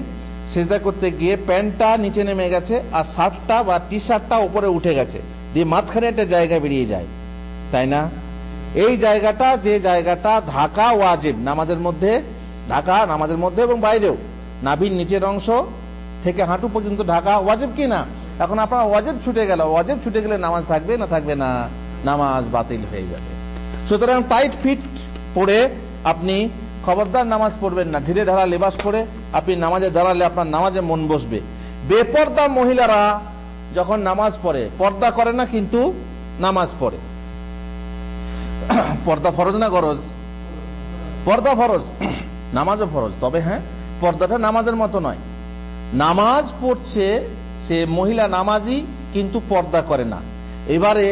সিজদা করতে গিয়ে প্যান্টটা নিচে নেমে গেছে আর শার্টটা বা টি শার্টটা উপরে উঠে গেছে, দিয়ে মাঝখানে একটা জায়গা বেরিয়ে যায়, তাই না? এই জায়গাটা, যে জায়গাটা ঢাকা ওয়াজিব নামাজের মধ্যে, ঢাকা নামাজের মধ্যে এবং বাইরেও, নাভির নিচের অংশ থেকে হাঁটু পর্যন্ত ঢাকা ওয়াজিব কি না? এখন আপনার ওয়াজিব ছুটে গেল, ওয়াজিব ছুটে গেলে নামাজ থাকবে না থাকবে না? নামাজ বাতিল হয়ে যাবে। সুতরাং টাইট ফিট পরে আপনি খবরদার নামাজ পড়বেন না। ঢিলে ঢালা লেবাস পরে আপনি নামাজে দাঁড়ালে আপনার নামাজে মন বসবে। বেপর্দা মহিলারা যখন নামাজ পড়ে, পর্দা করে না কিন্তু নামাজ পড়ে। পর্দা ফরজ না গরজ? পর্দা ফরজ, নামাজও ফরজ। তবে হ্যাঁ, পর্দাটা নামাজের মতো নয়। নামাজ পড়ছে সে মহিলা নামাজি, কিন্তু পর্দা করে না। এবারে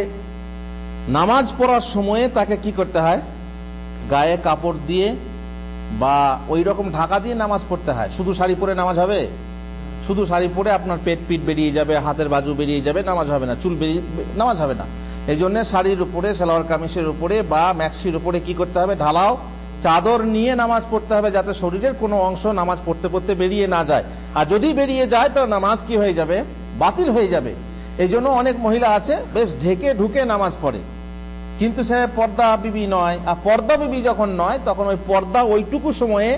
নামাজ পড়ার সময়ে তাকে কি করতে হয়? গায়ে কাপড় দিয়ে বা ওই রকম ঢাকা দিয়ে নামাজ পড়তে হয়। শুধু শাড়ি পরে নামাজ হবে? শুধু শাড়ি পরে আপনার পেট পিঠ বেরিয়ে যাবে, হাতের বাজু বেরিয়ে যাবে, নামাজ হবে না, চুল বেরিয়ে নামাজ হবে না। এই জন্য শাড়ির উপরে, সালোয়ার কামিজের উপরে বা ম্যাক্সির উপরে কি করতে হবে? ঢালাও চাদর নিয়ে নামাজ পড়তে হবে, যাতে শরীরের কোনো অংশ নামাজ পড়তে পড়তে বেরিয়ে না যায়। আর যদি বেরিয়ে যায় তো নামাজ কি হয়ে যাবে? বাতিল হয়ে যাবে। এই জন্য অনেক মহিলা আছে বেশ ঢেকে ঢুকে নামাজ পড়ে, কিন্তু সে পর্দা বিবি নয়। আর পর্দা বিবি যখন নয়, তখন ওই পর্দা ওইটুকু সময়ে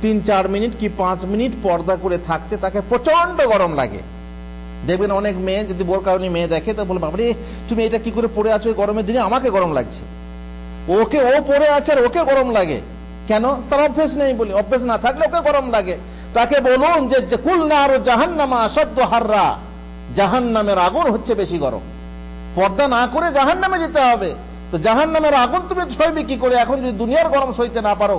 3-4 মিনিট কি 5 মিনিট পর্দা করে থাকতে তাকে প্রচন্ড গরম লাগে। দেখবেন অনেক মেয়ে যদি বোরকাওয়ালি মেয়ে দেখে তো বলবে, বাবারে তুমি এটা কি করে পড়ে আছো গরমের দিনে, আমাকে গরম লাগছে। ও পড়ে আছে আর ওকে গরম লাগে কেন? তার অভ্যেস নেই বলি। অভ্যেস না থাকলে ওকে গরম লাগে। তাকে বলুন যে কুল নারু জাহান্নামা আশাদ্দু হাররা, জাহান্নামের আগুন হচ্ছে বেশি গরম। পর্দা না করে জাহান্নামে যেতে হবে। তো জাহান্নামের আগুন তুমি সইবে কি করে? এখন যদি দুনিয়ার গরম সইতে না পারো,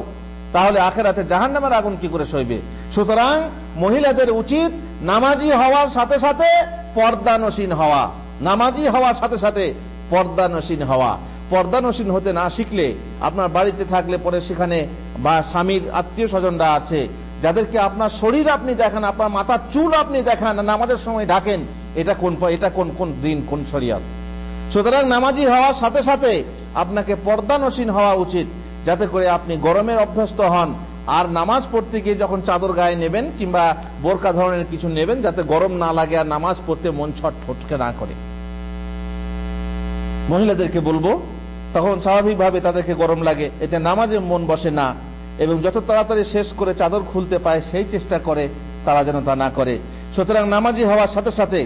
তাহলে আখিরাতে জাহান্নামের আগুন কি করে সইবে? সুতরাং মহিলাদের উচিত নামাজি হওয়ার সাথে সাথে পর্দানসীন হওয়া, নামাজি হওয়ার সাথে সাথে পর্দানসীন হওয়া। পর্দানসীন হতে না শিখলে, আপনার বাড়িতে থাকলে পরে সেখানে বা স্বামীর আত্মীয় স্বজনরা আছে যাদেরকে আপনার শরীর আপনি দেখান, আপনার মাথার চুল আপনি দেখান, নামাজের সময় ঢাকেন, এটা কোন দিন, কোন শরিয়ত? সুতরাং নামাজি হওয়ার সাথে সাথে আপনাকে পর্দানসীন হওয়া উচিত, যাতে করে আপনি গরমের অভ্যস্ত হন। আর নামাজ পড়তে গিয়ে যখন চাদর গায়ে নেবেন কিংবা বোরকা ধরনের কিছু নেবেন, যাতে গরম না লাগে আর নামাজ পড়তে মন ছটফটকে না করে। মহিলাদেরকে বলবো, তখন স্বাভাবিকভাবে তাদেরকে গরম লাগে, এতে নামাজে মন বসে না, এবং যত তাড়াতাড়ি শেষ করে চাদর খুলতে পায় সেই চেষ্টা করে, তারা যেন তা না করে। সুতরাং নামাজি হওয়ার সাথে সাথে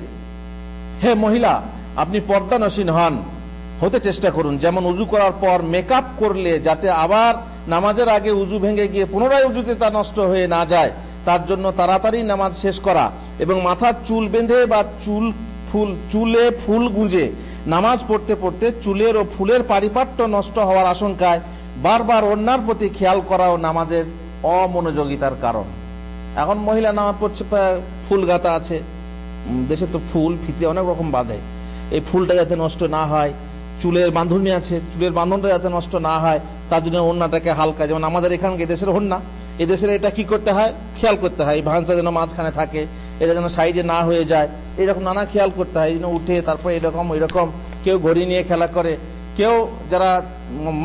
হে মহিলা, আপনি পর্দানসীন হতে চেষ্টা করুন। যেমন উজু করার পর মেকআপ করলে যাতে আবার নামাজের আগে উজু ভেঙে গিয়ে পুনরায় উজুতে তা নষ্ট হয়ে না যায়, তার জন্য তাড়াতাড়ি নামাজ শেষ করা, এবং মাথার চুল বেঁধে বা চুলে ফুল গুঁজে নামাজ পড়তে পড়তে চুলের ও ফুলের পারিপাট্য নষ্ট হওয়ার আশঙ্কায় বারবার অন্যার প্রতি খেয়াল করাও নামাজের অমনোযোগিতার কারণ। এখন মহিলা নামাজ পড়ছে, ফুল গাঁথা আছে, দেশে তো ফুল ফিতে অনেক রকম বাঁধে, এই ফুলটা যাতে নষ্ট না হয়, চুলের বাঁধনি আছে, চুলের বাঁধনটা যাতে নষ্ট না হয়, তার জন্য ওড়নাটাকে হালকা, যেমন আমাদের এখানকে দেশের ওড়না, এই দেশের এটা কি করতে হয়? খেয়াল করতে হয়, এই ভাঁজটা যেন মাঝখানে থাকে, এটা যেন সাইডে না হয়ে যায়, এরকম নানা খেয়াল করতে হয়। এই জন্য উঠে তারপরে এরকম ওইরকম, কেউ ঘড়ি নিয়ে খেলা করে, কেউ যারা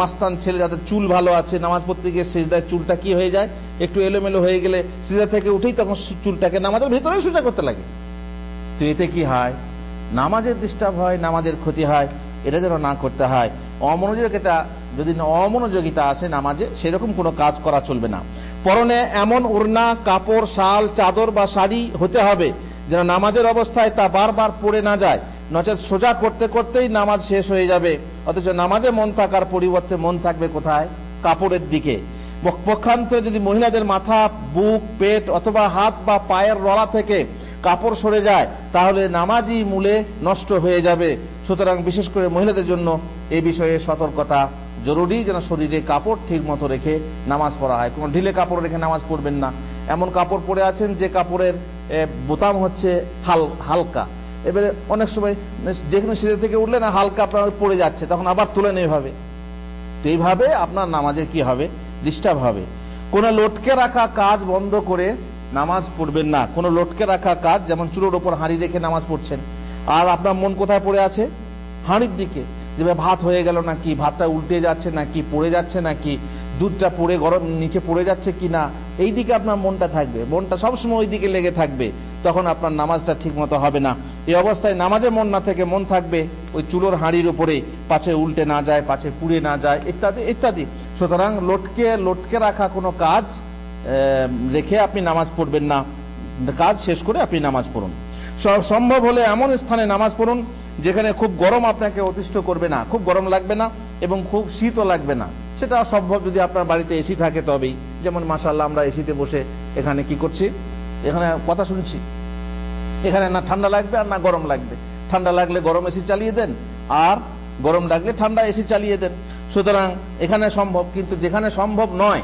মাস্তান ছেলে যাদের চুল ভালো আছে, নামাজ পড়তে গিয়ে সিজদায় চুলটা কি হয়ে যায়, একটু এলোমেলো হয়ে গেলে সিজদা থেকে উঠেই তখন চুলটাকে নামাজের ভিতরেই সোজা করতে লাগে। তো এতে কি হয়? নামাজের ডিস্টার্ব হয়, নামাজের ক্ষতি হয়। এটা যেন না করতে হয়। অমনোযোগিতা আসে নামাজে, সেরকম কোনো কাজ করা চলবে না। পরনে এমন ওড়না, কাপড়, শাল, চাদর বা শাড়ি হতে হবে যেন নামাজের অবস্থায় তা বারবার পড়ে না যায়, নচেত সোজা করতে করতেই নামাজ শেষ হয়ে যাবে। অথচ নামাজে মন থাকার পরিবর্তে মন থাকবে কোথায়? কাপড়ের দিকে। পক্ষান্তরে যদি মহিলাদের মাথা, বুক, পেট অথবা হাত বা পায়ের রলা থেকে কাপড় সরে যায়, তাহলে নামাজই মূলে নষ্ট হয়ে যাবে। সুতরাং বিশেষ করে মহিলাদের জন্য এই বিষয়ে সতর্কতা জরুরি, যেন শরীরে কাপড় ঠিক মতো রেখে নামাজ পড়া হয়। কোনো ঢিলে কাপড় রেখে নামাজ পড়বেন না। এমন কাপড় পরে আছেন যে কাপড়ের বোতাম হচ্ছে হালকা, এবারে অনেক সময় যেখানে সিঁড়ি থেকে উঠলে না হালকা আপনার পড়ে যাচ্ছে, তখন আবার তুলে নেই হবে। তো এইভাবে আপনার নামাজের কি হবে? ডিস্টার্ব হবে। কোনো লটকে রাখা কাজ বন্ধ করে নামাজ পড়বেন না। কোনো লটকে রাখা কাজ, যেমন চুলোর ওপর হাঁড়ি রেখে নামাজ পড়ছেন, আর আপনার মন কোথায় পড়ে আছে? হাঁড়ির দিকে, যে ভাত হয়ে গেল নাকি, ভাতটা উল্টে যাচ্ছে নাকি, পড়ে যাচ্ছে নাকি, দুধটা পড়ে গরম নিচে পড়ে যাচ্ছে কিনা, এই দিকে আপনার মনটা থাকবে। মনটা সবসময় ওই দিকে লেগে থাকবে, তখন আপনার নামাজটা ঠিক মতো হবে না। এই অবস্থায় নামাজে মন না থেকে মন থাকবে ওই চুলোর হাঁড়ির উপরে, পাছে উল্টে না যায়, পাছে পুড়ে না যায়, ইত্যাদি ইত্যাদি। সুতরাং লটকে রাখা কোনো কাজ রেখে আপনি নামাজ পড়বেন না। কাজ শেষ করে আপনি নামাজ পড়ুন। সম্ভব হলে এমন স্থানে নামাজ পড়ুন যেখানে খুব গরম আপনাকে অতিষ্ঠ করবে না, খুব গরম লাগবে না এবং খুব শীতও লাগবে না। সেটা সম্ভব যদি আপনার বাড়িতে এসি থাকে তবেই। যেমন মাশাআল্লাহ আমরা এসিতে বসে এখানে কি করছি, এখানে কথা শুনছি, এখানে না ঠান্ডা লাগবে আর না গরম লাগবে। ঠান্ডা লাগলে গরম এসি চালিয়ে দেন, আর গরম লাগলে ঠান্ডা এসি চালিয়ে দেন। সুতরাং এখানে সম্ভব, কিন্তু যেখানে সম্ভব নয়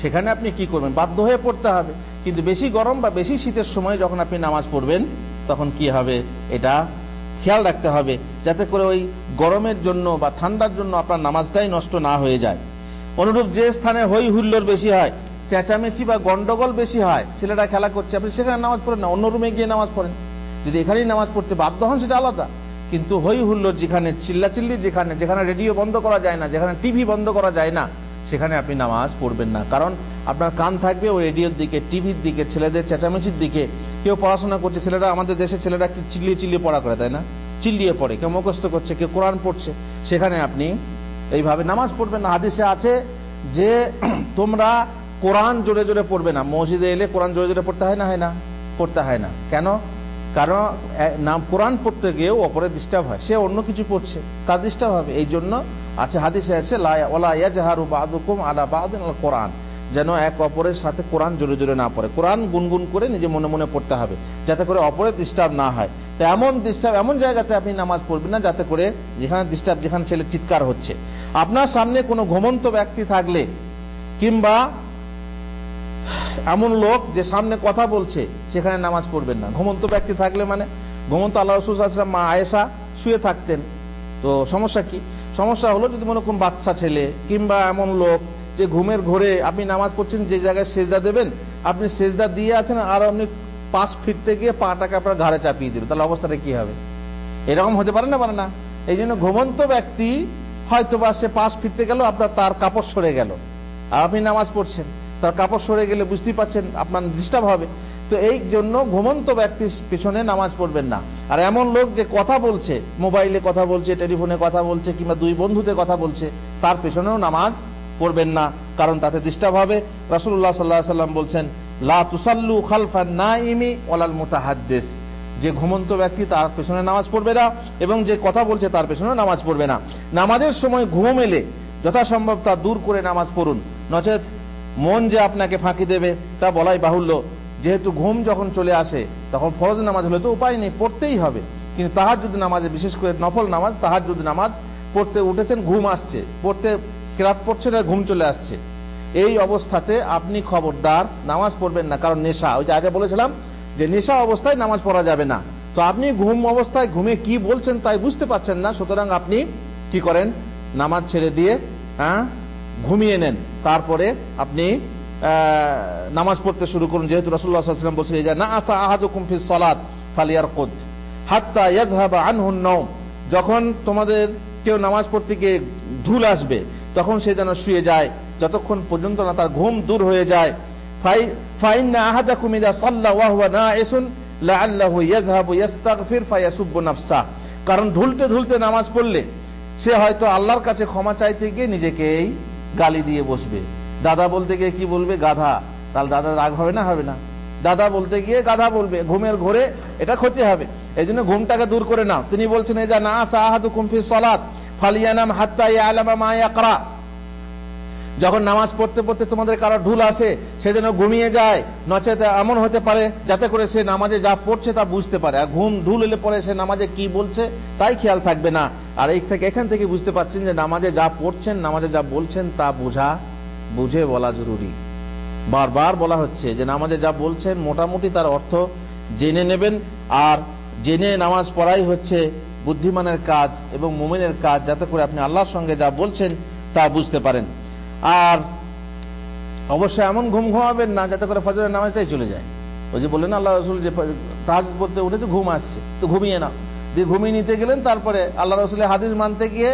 সেখানে আপনি কি করবেন? বাধ্য হয়ে পড়তে হবে। কিন্তু বেশি গরম বা বেশি শীতের সময় যখন আপনি নামাজ পড়বেন, তখন কি হবে এটা খেয়াল রাখতে হবে, যাতে করে ওই গরমের জন্য বা ঠান্ডার জন্য আপনার নামাজটাই নষ্ট না হয়ে যায়। অনুরূপ যে স্থানে হই হুল্লোড় বেশি হয় চেঁচামেচি বা গন্ডগোল বেশি হয়, ছেলেরা খেলা করছে, আপনি সেখানে নামাজ পড়েন না, অন্য রুমে গিয়ে নামাজ পড়েন। যদি এখানেই নামাজ পড়তে বাধ্য হন সেটা আলাদা, কিন্তু হই হুল্লোড় যেখানে, চিল্লাচিল্লি যেখানে, যেখানে রেডিও বন্ধ করা যায় না, যেখানে টিভি বন্ধ করা যায় না, সেখানে আপনি নামাজ পড়বেন না। কারণ আপনার কান থাকবে ওই রেডিওর দিকে, টিভির দিকে, ছেলেদের চেঁচামেচির দিকে। কেউ পড়াশোনা করছে, ছেলেরা, আমাদের দেশে ছেলেরা চিল্লিয়ে চিল্লিয়ে পড়া করে, তাই না? চিল্লিয়ে পড়ে, কেউ মুখস্থ করছে, কেউ কোরআন পড়ছে, সেখানে আপনি এইভাবে নামাজ পড়বেন না। হাদিসে আছে যে তোমরা কোরআন জোরে জোরে পড়বে না। মসজিদে এলে কোরআন জোরে জোরে পড়তে হয় না, হয় না? পড়তে হয় না। কেন? কারণ কোরআন পড়তে গিয়েও অপরে ডিস্টার্ব হয়, সে অন্য কিছু পড়ছে, তার ডিস্টার্ব হবে। এই জন্য আছে, হাদিসে আছে ওয়ালা ইয়াজহারু বা'দুকুম আলা বা'দিন আল কোরআন, যেন এক অপরের সাথে কোরআন জোরে জোরে না পড়ে, কোরআন গুনগুন করে নিজে মনে মনে পড়তে হবে, যাতে করে অপরের ডিস্টার্ব না হয়। তো এমন জায়গাতে আপনি নামাজ পড়বেন না যাতে করে যেখানে ডিস্টার্ব, যেখানে ছেলে চিৎকার হচ্ছে। আপনার সামনে কোনো ঘুমন্ত ব্যক্তি থাকলে, কিংবা এমন লোক যে সামনে কথা বলছে, সেখানে নামাজ পড়বেন না। ঘুমন্ত ব্যক্তি থাকলে মানে, ঘুমন্ত আল্লাহ রাসূল সাল্লাল্লাহু আলাইহি ওয়াসাল্লাম মা আয়েশা শুয়ে থাকতেন, তো সমস্যা কি? সমস্যা হলো যদি মনে করুন বাচ্চা ছেলে কিংবা এমন লোক যে ঘুমের ঘোরে আপনি নামাজ পড়ছেন, যে জায়গায় সেজদা দেবেন আপনি সেজদা দিয়ে আছেন, আর আপনি পাশ ফিরতে গিয়ে পাটাকে আপনার ঘাড়ে চাপিয়ে দেবে, তাহলে অবস্থাটা কি হবে? এরকম হতে পারে না, পারে না? এই জন্য ঘুমন্ত ব্যক্তি হয়তো বা সে পাশ ফিরতে গেল, আপনার তার কাপড় সরে গেল, আর আপনি নামাজ পড়ছেন, তার কাপড় সরে গেলে বুঝতেই পারছেন আপনার ডিস্টার্ব হবে। তো এই জন্য ঘুমন্ত ব্যক্তির পিছনে নামাজ পড়বেন না। আর এমন লোক যে কথা বলছে, মোবাইলে কথা বলছে, টেলিফোনে কথা বলছে, কিংবা দুই বন্ধুতে কথা বলছে, তার পেছনেও নামাজ পড়বেন না, কারণ তাতে ডিস্টার্ব হবে। রাসূলুল্লাহ সাল্লাল্লাহু আলাইহি ওয়াসাল্লাম বলছেন, লা তুসাল্লু খালফান নাইমি ওয়ালাল মুতাহাদ্দিস, যে ঘুমন্ত ব্যক্তি তার পেছনে নামাজ পড়বে না, এবং যে কথা বলছে তার পেছনে নামাজ পড়বে না। নামাজের সময় ঘুম এলে যথাসম্ভব তা দূর করে নামাজ পড়ুন, নচেত মন যে আপনাকে ফাঁকি দেবে তা বলাই বাহুল্য। যেহেতু ঘুম যখন চলে আসে তখন ফরজ নামাজ হলে তো উপায় নেই, পড়তেই হবে। কিন্তু তাহাজ্জুদ নামাজে, বিশেষ করে নফল নামাজ, তাহাজ্জুদ নামাজ পড়তে উঠেছেন, ঘুম আসছে, পড়তে কেরাত পড়ছেন আর ঘুম চলে আসছে, এই অবস্থাতে আপনি খবরদার নামাজ পড়বেন না। কারণ নেশা, ওই যে আগে বলেছিলাম যে নেশা অবস্থায় নামাজ পড়া যাবে না। তো আপনি ঘুম অবস্থায় ঘুমে কি বলছেন তাই বুঝতে পারছেন না, সুতরাং আপনি কি করেন, নামাজ ছেড়ে দিয়ে ঘুমিয়ে নেন, তারপরে আপনি নামাজ পড়তে শুরু করুন। যেহেতু রাসূলুল্লাহ সাল্লাল্লাহু আলাইহি ওয়াসাল্লাম বলছেন, ইজা নাআসা আহাদুকুম ফিস সালাত ফালিয়ারকুদ হাত্তা ইয়াযহাবা আনহুন নাওম, যখন তোমাদের কেউ নামাজ পড়তে গিয়ে ধুল আসবে তখন সে যেন শুয়ে যায়, যতক্ষণ পর্যন্ত না তার ঘুম দূর হয়ে যায়। ফাইন্না আহাদাকুম ইযা সাল্লা ওয়া হুয়া নাইসুন লাআল্লাহু ইয়াযহাবু ইস্তাগফির ফায়াসুব্বু নাফসা, কারণ ঢুলতে ঢুলতে নামাজ পড়লে সে হয়তো আল্লাহর কাছে ক্ষমা চাইতে গিয়ে নিজেকেই গালি দিয়ে বসবে। দাদা বলতে গিয়ে কি বলবে, গাধা, তাহলে দাদা রাগ হবে না, হবে না? দাদা বলতে গিয়ে গাধা বলবে, ঘুমের ঘোরে এটা ক্ষতি হবে। এই জন্য ঘুমটাকে দূর করে নাও। তিনি বলছেন, ইজা নাআসা আহাদুকুম ফিস সালাত ফালিয়ানাম হাত্তা ইয়ালামা মা ইয়াকরা, যখন নামাজ পড়তে পড়তে তোমাদের কারো ঢুল আসে সে যেন ঘুমিয়ে যায়, নচেত এমন হতে পারে যাতে করে সে নামাজে যা পড়ছে তা বুঝতে পারে, আর ঢুল এলে পরে সে নামাজে কি বলছে তাই খেয়াল থাকবে না। আর এখান থেকে বুঝতে পারছেন যে নামাজে যা পড়ছেন, নামাজে যা বলছেন তা বুঝে বলা জরুরি। বারবার বলা হচ্ছে যে নামাজে যা বলছেন মোটামুটি তার অর্থ জেনে নেবেন, আর জেনে নামাজ পড়াই হচ্ছে বুদ্ধিমানের কাজ এবং মুমিনের কাজ, যাতে করে আপনি আল্লাহর সঙ্গে যা বলছেন তা বুঝতে পারেন। আর অবশ্যই এমন ঘুম ঘুমাবেন না যাতে করে ফজরের নামাজটাই চলে যায়। ওই যে বললেন আল্লাহ রাসূল যে তাহাজ্জুদ পড়তে উঠেছে, ঘুম আসছে, তো ঘুমিয়ে নাও, দিয়ে ঘুমিয়ে নিতে গেলেন, তারপরে আল্লাহ রাসূলের হাদিস মানতে গিয়ে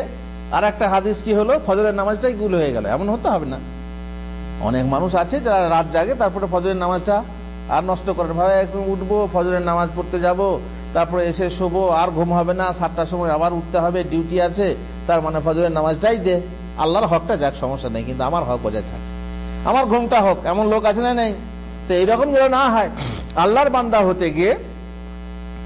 আর একটা হাদিস কি হলো, ফজরের নামাজটাই গুল হয়ে গেল। এমন হতে হবে না। অনেক মানুষ আছে যারা রাত জাগে, তারপরে ফজরের নামাজটা আর নষ্ট করেন, ভাবে এখন উঠবো, ফজরের নামাজ পড়তে যাব, তারপরে এসে শোবো, আর ঘুম হবে না, 7টার সময় আবার উঠতে হবে, ডিউটি আছে, তার মানে ফজরের নামাজটাই দে, আল্লাহর হকটা যাক, সমস্যা নেই, কিন্তু আমার হক বজায় থাকে, আমার ঘুমটা হোক। এমন লোক আছে না, নেই? তো এইরকম যেন না হয়, আল্লাহর বান্দা হতে গিয়ে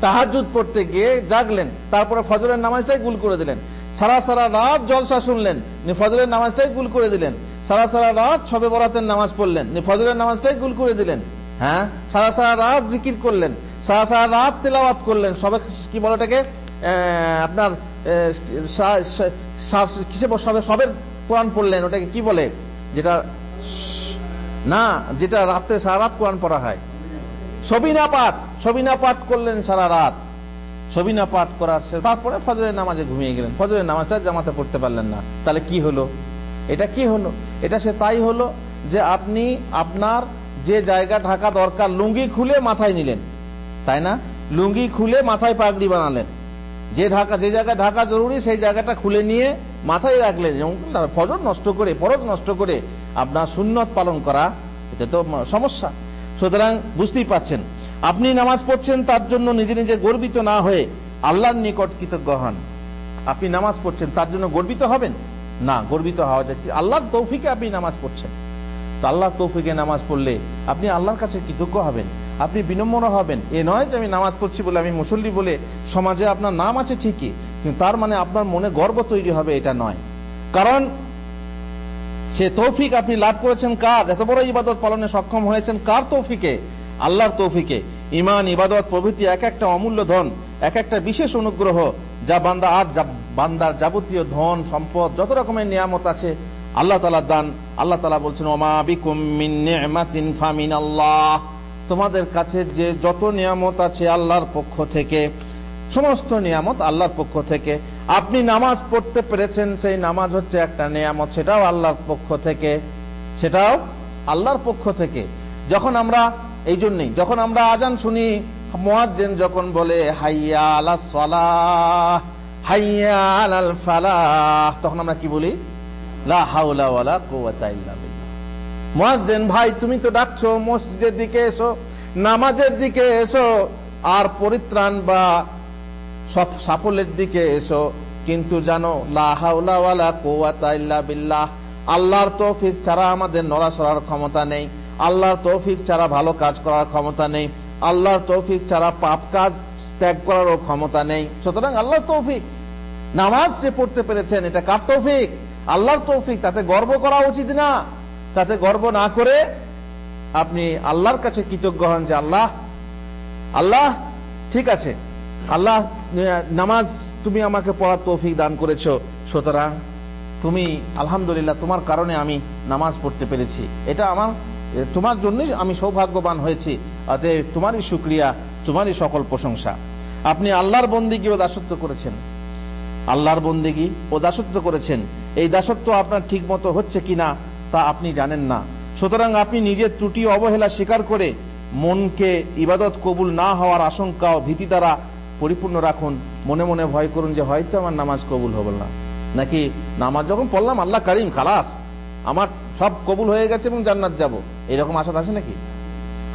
তাহাজ্জুদ পড়তে গিয়ে জাগলেন, তারপরে ফজরের নামাজটাই গুল করে দিলেন, সারা রাত জলসা শুনলেন, ফজরের নামাজটাই গুল করে দিলেন, সারা রাত শবে বরাতের নামাজ পড়লেন, ফজরের নামাজটাই গুল করে দিলেন, হ্যাঁ, সারা রাত জিকির করলেন, সারা রাত তেলাওয়াত করলেন, সবে কি বলে এটাকে আপনার সবের কোরআন পড়লেন, ওটাকে কি বলে, যেটা না, যেটা রাতে সারা রাত কোরআন পড়া হয়, সবিনা পাঠ করলেন সারা রাত, সবিনা পাঠ করার তারপরে ফজরের নামাজে ঘুমিয়ে গেলেন, ফজরের নামাজটা জামাতে পড়তে পারলেন না, তাহলে কি হলো? এটা কি হলো? এটা সে তাই হলো যে আপনি আপনার যে জায়গা ঢাকা দরকার লুঙ্গি খুলে মাথায় নিলেন, তাই না? লুঙ্গি খুলে মাথায় পাগড়ি বানালেন। যে জায়গায় ঢাকা জরুরি সেই জায়গাটা খুলে নিয়ে মাথায় রাখলেন। ফজর নষ্ট করে, ফরজ নষ্ট করে আপনার সুন্নত পালন করা, এটা তো সমস্যা। সুতরাং বুঝতেই পাচ্ছেন, আপনি নামাজ পড়ছেন তার জন্য নিজে নিজে গর্বিত না হয়ে আল্লাহর নিকট কৃতজ্ঞ হন। আপনি নামাজ পড়ছেন তার জন্য গর্বিত হবেন না, গর্বিত হওয়া যায় আল্লাহর তৌফিকে আপনি নামাজ পড়ছেন। তো আল্লাহর তৌফিকে নামাজ পড়লে আপনি আল্লাহর কাছে কৃতজ্ঞ হবেন, আপনি বিনম্র হবেন। এ নয় যে আমি নামাজ পড়ছি বলে, আমি মুসল্লি বলে সমাজে আপনার নাম আছে ঠিকই, কিন্তু তার মানে আপনার মনে গর্ব তৈরি হবে, এটা নয়। কারণ সে তৌফিক আপনি লাভ করেছেন কার? এত বড় ইবাদত পালনে সক্ষম হয়েছেন কার তৌফিকে? আল্লাহর তৌফিকে। ঈমান, ইবাদত প্রভৃতি এক একটা অমূল্য ধন, এক একটা বিশেষ অনুগ্রহ, যা বান্দার যাবতীয় ধন সম্পদ যত রকমের নিয়ামত আছে আল্লাহ তাআলার দান। আল্লাহ তাআলা বলছেন, ওমা বিকুম মিন নি'মাতিন ফামিনাল্লাহ, তোমাদের কাছে যে যত নিয়ামত আছে আল্লাহর পক্ষ থেকে, সমস্ত নিয়ামত আল্লাহর পক্ষ থেকে। আপনি নামাজ পড়তে পেরেছেন, সেই নামাজ হচ্ছে একটা নিয়ামত, সেটাও আল্লাহর পক্ষ থেকে, সেটাও আল্লাহর পক্ষ থেকে। যখন আমরা এই জন্যই যখন আমরা আজান শুনি, মুয়াজ্জিন যখন বলে হাইয়া আলাস সালাহ, হাইয়া আলাল ফালাহ, তখন আমরা কি বলি? লা হাওলা ওয়ালা কুওয়াতা ইল্লা বিল্লাহ। মুয়াজ্জিন ভাই, তুমি তো ডাকছো মসজিদের দিকে এসো, নামাজের দিকে এসো, আর পরিত্রাণ বা সব সাফল্যের দিকে এসো, কিন্তু জানো লা হাওলা ওয়ালা কুওয়াতা ইল্লা বিল্লাহ, আল্লাহর তৌফিক ছাড়া আমাদের নড়াচড়ার ক্ষমতা নেই, আল্লাহর তৌফিক ছাড়া ভালো কাজ করার ক্ষমতা নেই, আল্লাহর তৌফিক ছাড়া পাপ কাজ ত্যাগ করারও ক্ষমতা নেই। সুতরাং আল্লাহর তৌফিক। নামাজ যে পড়তে পেরেছেন, এটা কার তৌফিক? আল্লাহর তৌফিক। তাতে গর্ব করা উচিত না। তাতে গর্ব না করে আপনি আল্লাহর কাছে কৃতজ্ঞ হন যে আল্লাহ ঠিক আছে, আল্লাহ নামাজ তুমি আমাকে পড়ার তৌফিক দান করেছো, সুতরাং তুমি আলহামদুলিল্লাহ, তোমার কারণে আমি নামাজ পড়তে পেরেছি, এটা তোমার জন্যই আমি সৌভাগ্যবান হয়েছি, অতএব তোমারই শুকরিয়া, তোমারই সকল প্রশংসা। আপনি আল্লাহর বন্দেগী ও দাসত্ব করেছেন, আল্লাহর বন্দেগী ও দাসত্ব করেছেন। এই দাসত্ব আপনার ঠিক মতো হচ্ছে কিনা তা আপনি জানেন না। সুতরাং আপনি নিজের ত্রুটি অবহেলা স্বীকার করে মনকে ইবাদত কবুল না হওয়ার আশঙ্কা ও ভীতি দ্বারা পরিপূর্ণ রাখুন। মনে মনে ভয় করুন যে হয়তো আমার নামাজ কবুল হবে না, নাকি নামাজ যখন পড়লাম আল্লাহ কারিম, খালাস আমার সব কবুল হয়ে গেছে এবং জান্নাত যাব, এরকম আশা আছে নাকি?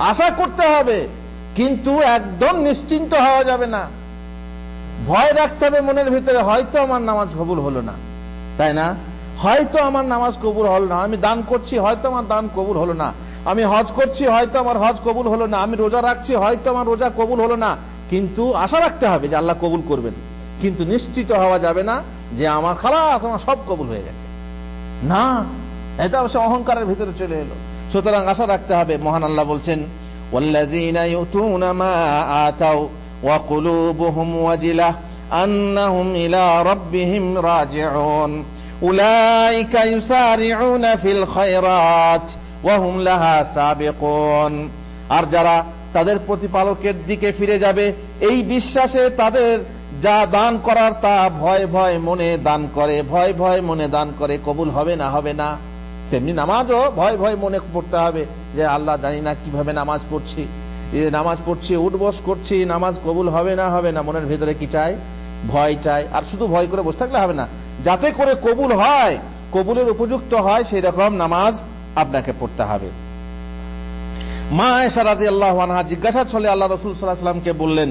আশা করতে হবে, কিন্তু একদম নিশ্চিন্ত হওয়া যাবে না। ভয় রাখতে হবে মনের ভিতরে, হয়তো আমার নামাজ কবুল হলো না, তাই না? হয়তো আমার নামাজ কবুল হলো না। আমি দান করছি, হয়তো আমার দান কবুল হলো না। আমি হজ করছি, হয়তো আমার হজ কবুল হলো না। আমি রোজা রাখছি, হয়তো আমার রোজা কবুল হলো না। কিন্তু আশা রাখতে হবে যে আল্লাহ কবুল করবেন, কিন্তু নিশ্চিত হওয়া যাবে না যে আমার খালাস, আমার সব কবুল হয়ে গেছে। না, এটা অবশ্য অহংকারের ভিতরে চলে এলো। সুতরাং আশা রাখতে হবে। মহান আল্লাহ বলছেন, ওয়াল্লাযীনা ইউতুনা মা আতাউ ওয়া কুলুবুহুম ওয়াজিলাহ আন্নাহুম ইলা রাব্বিহিম রাজিউন উলাইকা ইউসারিউনা ফিল খায়রাত ওয়া হুম লাহা সাবিকুন। আর যারা তাদের প্রতিপালকের দিকে ফিরে যাবে এই বিশ্বাসে তাদের যা দান করার তা ভয় ভয় মনে দান করে, ভয় ভয় মনে দান করে। কবুল হবে না হবে না, তেমনি নামাজও ভয় ভয় মনে পড়তে হবে যে আল্লাহ জানি না কিভাবে নামাজ পড়ছি, উঠবস করছি, নামাজ কবুল হবে না হবে না। মনের ভিতরে কি চাই? ভয় চাই। আর শুধু ভয় করে বসে থাকলে হবে না, যাতে করে কবুল হয়, কবুলের উপযুক্ত হয়, সেই রকম নামাজ আপনাকে পড়তে হবে। মা আয়েশা রাদিয়াল্লাহু আনহা জিজ্ঞাসা চলে আল্লাহ রাসূল সাল্লাল্লাহু আলাইহি ওয়াসাল্লামকে বললেন,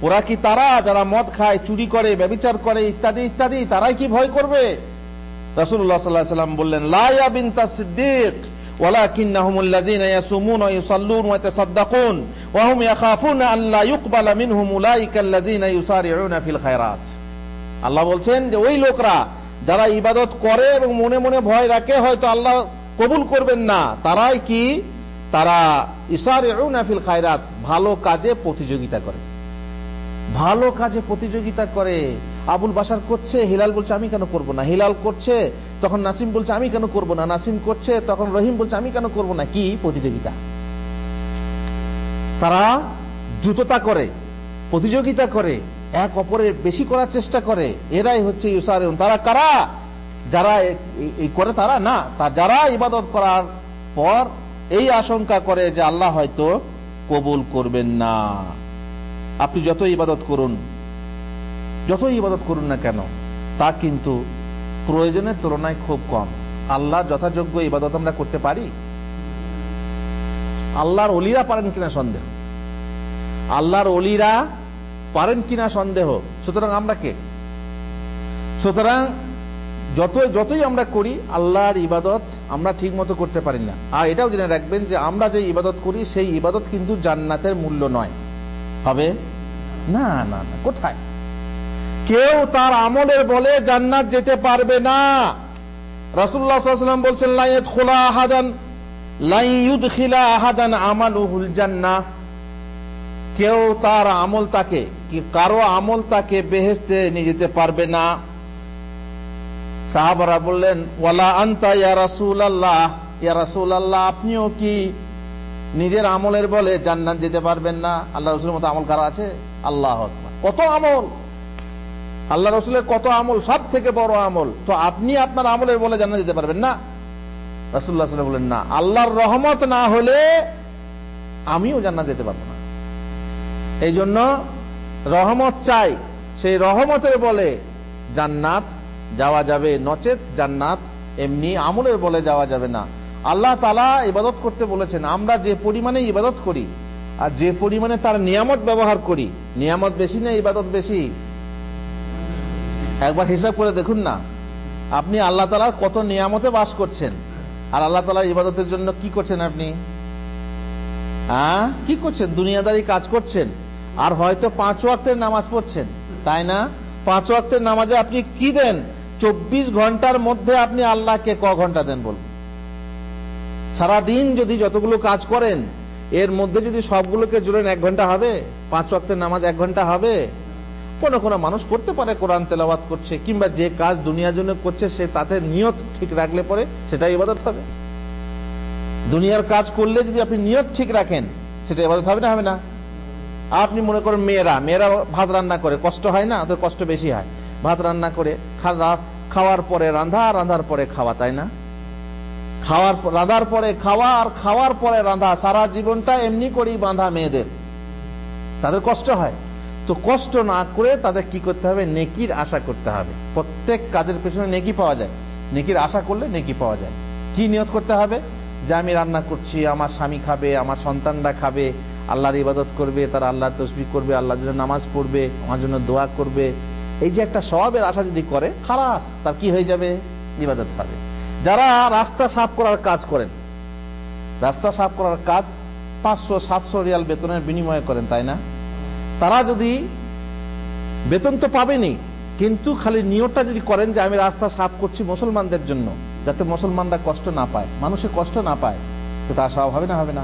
ওরা কি তারা যারা মদ খায়, চুরি করে, ব্যভিচার করে ইত্যাদি ইত্যাদি, তারাই কি ভয় করবে? রাসূলুল্লাহ সাল্লাল্লাহু আলাইহি ওয়াসাল্লাম বললেন, লা ইয়া বিনতা সিদ্দিক ওয়ালাকিন্নাহুমুল্লাযীনা ইয়াসুমুনা ওয়া ইউসাল্লুনা ওয়া ইয়াতাসাদ্দাকুন ওয়া হুম ইয়াখাফুনা আন লা ইউকবালা মিনহুম উলাইকাল্লাযীনা ইউসারিউনা ফিল খায়রাত। আল্লাহ বলছেন যে ওই লোকরা যারা ইবাদত করে এবং মনে মনে ভয় রাখে হয়তো আল্লাহ কবুল করবেন না, তারাই কি? তারা ইউসারিউনা ফিল খায়রাত, ভালো কাজে প্রতিযোগিতা করে, ভালো কাজে প্রতিযোগিতা করে। আবুল বাশার করছে, হিলাল বলছে আমি কেন করব না। হিলাল করছে, তখন নাসিম বলছে আমি কেন করব না। নাসিম করছে, তখন রহিম বলছে আমি কেন করব না। কি প্রতিযোগিতা? তারা দ্রুততা করে, প্রতিযোগিতা করে, এক অপরের বেশি করার চেষ্টা করে। এরাই হচ্ছে ইউসারিউন। তারা কারা? যারা এই করে তারা না, যারা ইবাদত করার পর এই আশঙ্কা করে যে আল্লাহ হয়তো কবুল করবেন না। আপনি যত ইবাদত করুন না কেন, তা কিন্তু প্রয়োজনের তুলনায় খুব কম। আল্লাহ যথাযোগ্য ইবাদত আমরা করতে পারি? আল্লাহর ওলিরা পারেন কিনা সন্দেহ, সুতরাং আমরা কে? সুতরাং যতই আমরা করি, আল্লাহর ইবাদত আমরা ঠিক মতো করতে পারি না। আর এটাও জেনে রাখবেন যে আমরা যে ইবাদত করি সেই ইবাদত কিন্তু জান্নাতের মূল্য নয়, হবে না। না না, কোথায়? কেউ তার আমলের বলে জান্নাত যেতে পারবে না। রাসূলুল্লাহ সাল্লাল্লাহু আলাইহি ওয়াসাল্লাম বলছেন, লা ইউদখিলা আহাদান আমালুহুল জান্নাহ। কেউ তার আমল তাকে, কারো আমল তাকে বেহেশতে নিয়ে যেতে পারবে না। সাহাবারা বললেন, ওয়ালা আনতা ইয়া রাসূলুল্লাহ, ইয়া রাসূলুল্লাহ, আপনিও কি নিজের আমলের বলে জান্নাত যেতে পারবেন না? আল্লাহ রাসূলের মতো আমল কারো আছে? আল্লাহু আকবার, কত আমল! আল্লাহ রাসূলের কত আমল, সব থেকে বড় আমল। তো আপনি আপনার আমলের বলে জান্নাত যেতে পারবেন না? রাসূলুল্লাহ সাল্লাল্লাহু আলাইহি ওয়াসাল্লাম বলেন, না, আল্লাহর রহমত না হলে আমিও জান্নাত যেতে পারবো না। এই জন্য রহমত চাই, সেই রহমতের বলে জান্নাত যাওয়া যাবে, নচেত জান্নাত এমনি আমলের বলে যাওয়া যাবে না। আল্লাহ তাআলা ইবাদত করতে বলেছেন, আমরা যে পরিমাণে ইবাদত করি আর যে পরিমাণে তার নিয়ামত ব্যবহার করি, নিয়ামত বেশি না ইবাদত বেশি? একবার হিসাব করে দেখুন না, আপনি আল্লাহ তাআলার কত নিয়ামতে বাস করছেন, আর আল্লাহ তাআলার ইবাদতের জন্য কি করছেন? আপনি কি করছেন? দুনিয়াদারি কাজ করছেন, আর হয়তো 5 ওয়াক্তের নামাজ পড়ছেন, তাই না? 5 ওয়াক্তের নামাজে আপনি কি দেন? 24 ঘন্টার মধ্যে আপনি আল্লাহকে ক ঘন্টা দেন বলুন? সারাদিন যদি যতগুলো কাজ করেন, এর মধ্যে যদি সবগুলোকে জুড়েন 1 ঘন্টা হবে? 5 ওয়াক্তের নামাজ 1 ঘন্টা হবে? কোন মানুষ করতে পারে, কোরআন তেলাওয়াত করছে কিংবা যে কাজ দুনিয়ার জন্য করছে, সে তাতে নিয়ত ঠিক রাখলে পরে সেটা ইবাদত হবে। দুনিয়ার কাজ করলে যদি আপনি নিয়ত ঠিক রাখেন, সেটা ইবাদত হবে না? হবে না? আপনি মনে করেন মেয়েরা ভাত রান্না করে, কষ্ট হয় না? ওদের কষ্ট বেশি হয়। ভাত রান্না করে খাওয়ার পরে রান্ধার পরে খাওয়া, তাই না? রান্ধার পরে খাওয়া আর খাওয়ার পরে রান্ধা, সারা জীবনটা এমনি করেই বাঁধা মেয়েদের, তাদের কষ্ট হয়। তো কষ্ট না করে তাদের কি করতে হবে? নেকির আশা করতে হবে। প্রত্যেক কাজের পেছনে নেকি পাওয়া যায়, নেকির আশা করলে নেকি পাওয়া যায়। কি নিয়ত করতে হবে? যে আমি রান্না করছি, আমার স্বামী খাবে, আমার সন্তানরা খাবে, আল্লাহর ইবাদত করবে, তারা আল্লাহর তাসবিহ করবে, আল্লাহর জন্য নামাজ পড়বে, আমার জন্য দোয়া করবে। এই যে একটা সওয়াবের আশা যদি করে, খালাস, তার কি হয়ে যাবে? ইবাদত হবে। যারা রাস্তা সাফ করার কাজ করেন, রাস্তা সাফ করার কাজ 500-700 রিয়াল বেতনের বিনিময়ে করেন, তাই না? তারা যদি বেতন তো পাবেনই, কিন্তু খালি নিয়তটা যদি করেন যে আমি রাস্তা সাফ করছি মুসলমানদের জন্য, যাতে মুসলমানরা কষ্ট না পায়, মানুষের কষ্ট না পায়, তো তা সওয়াব হবে না? হবে না?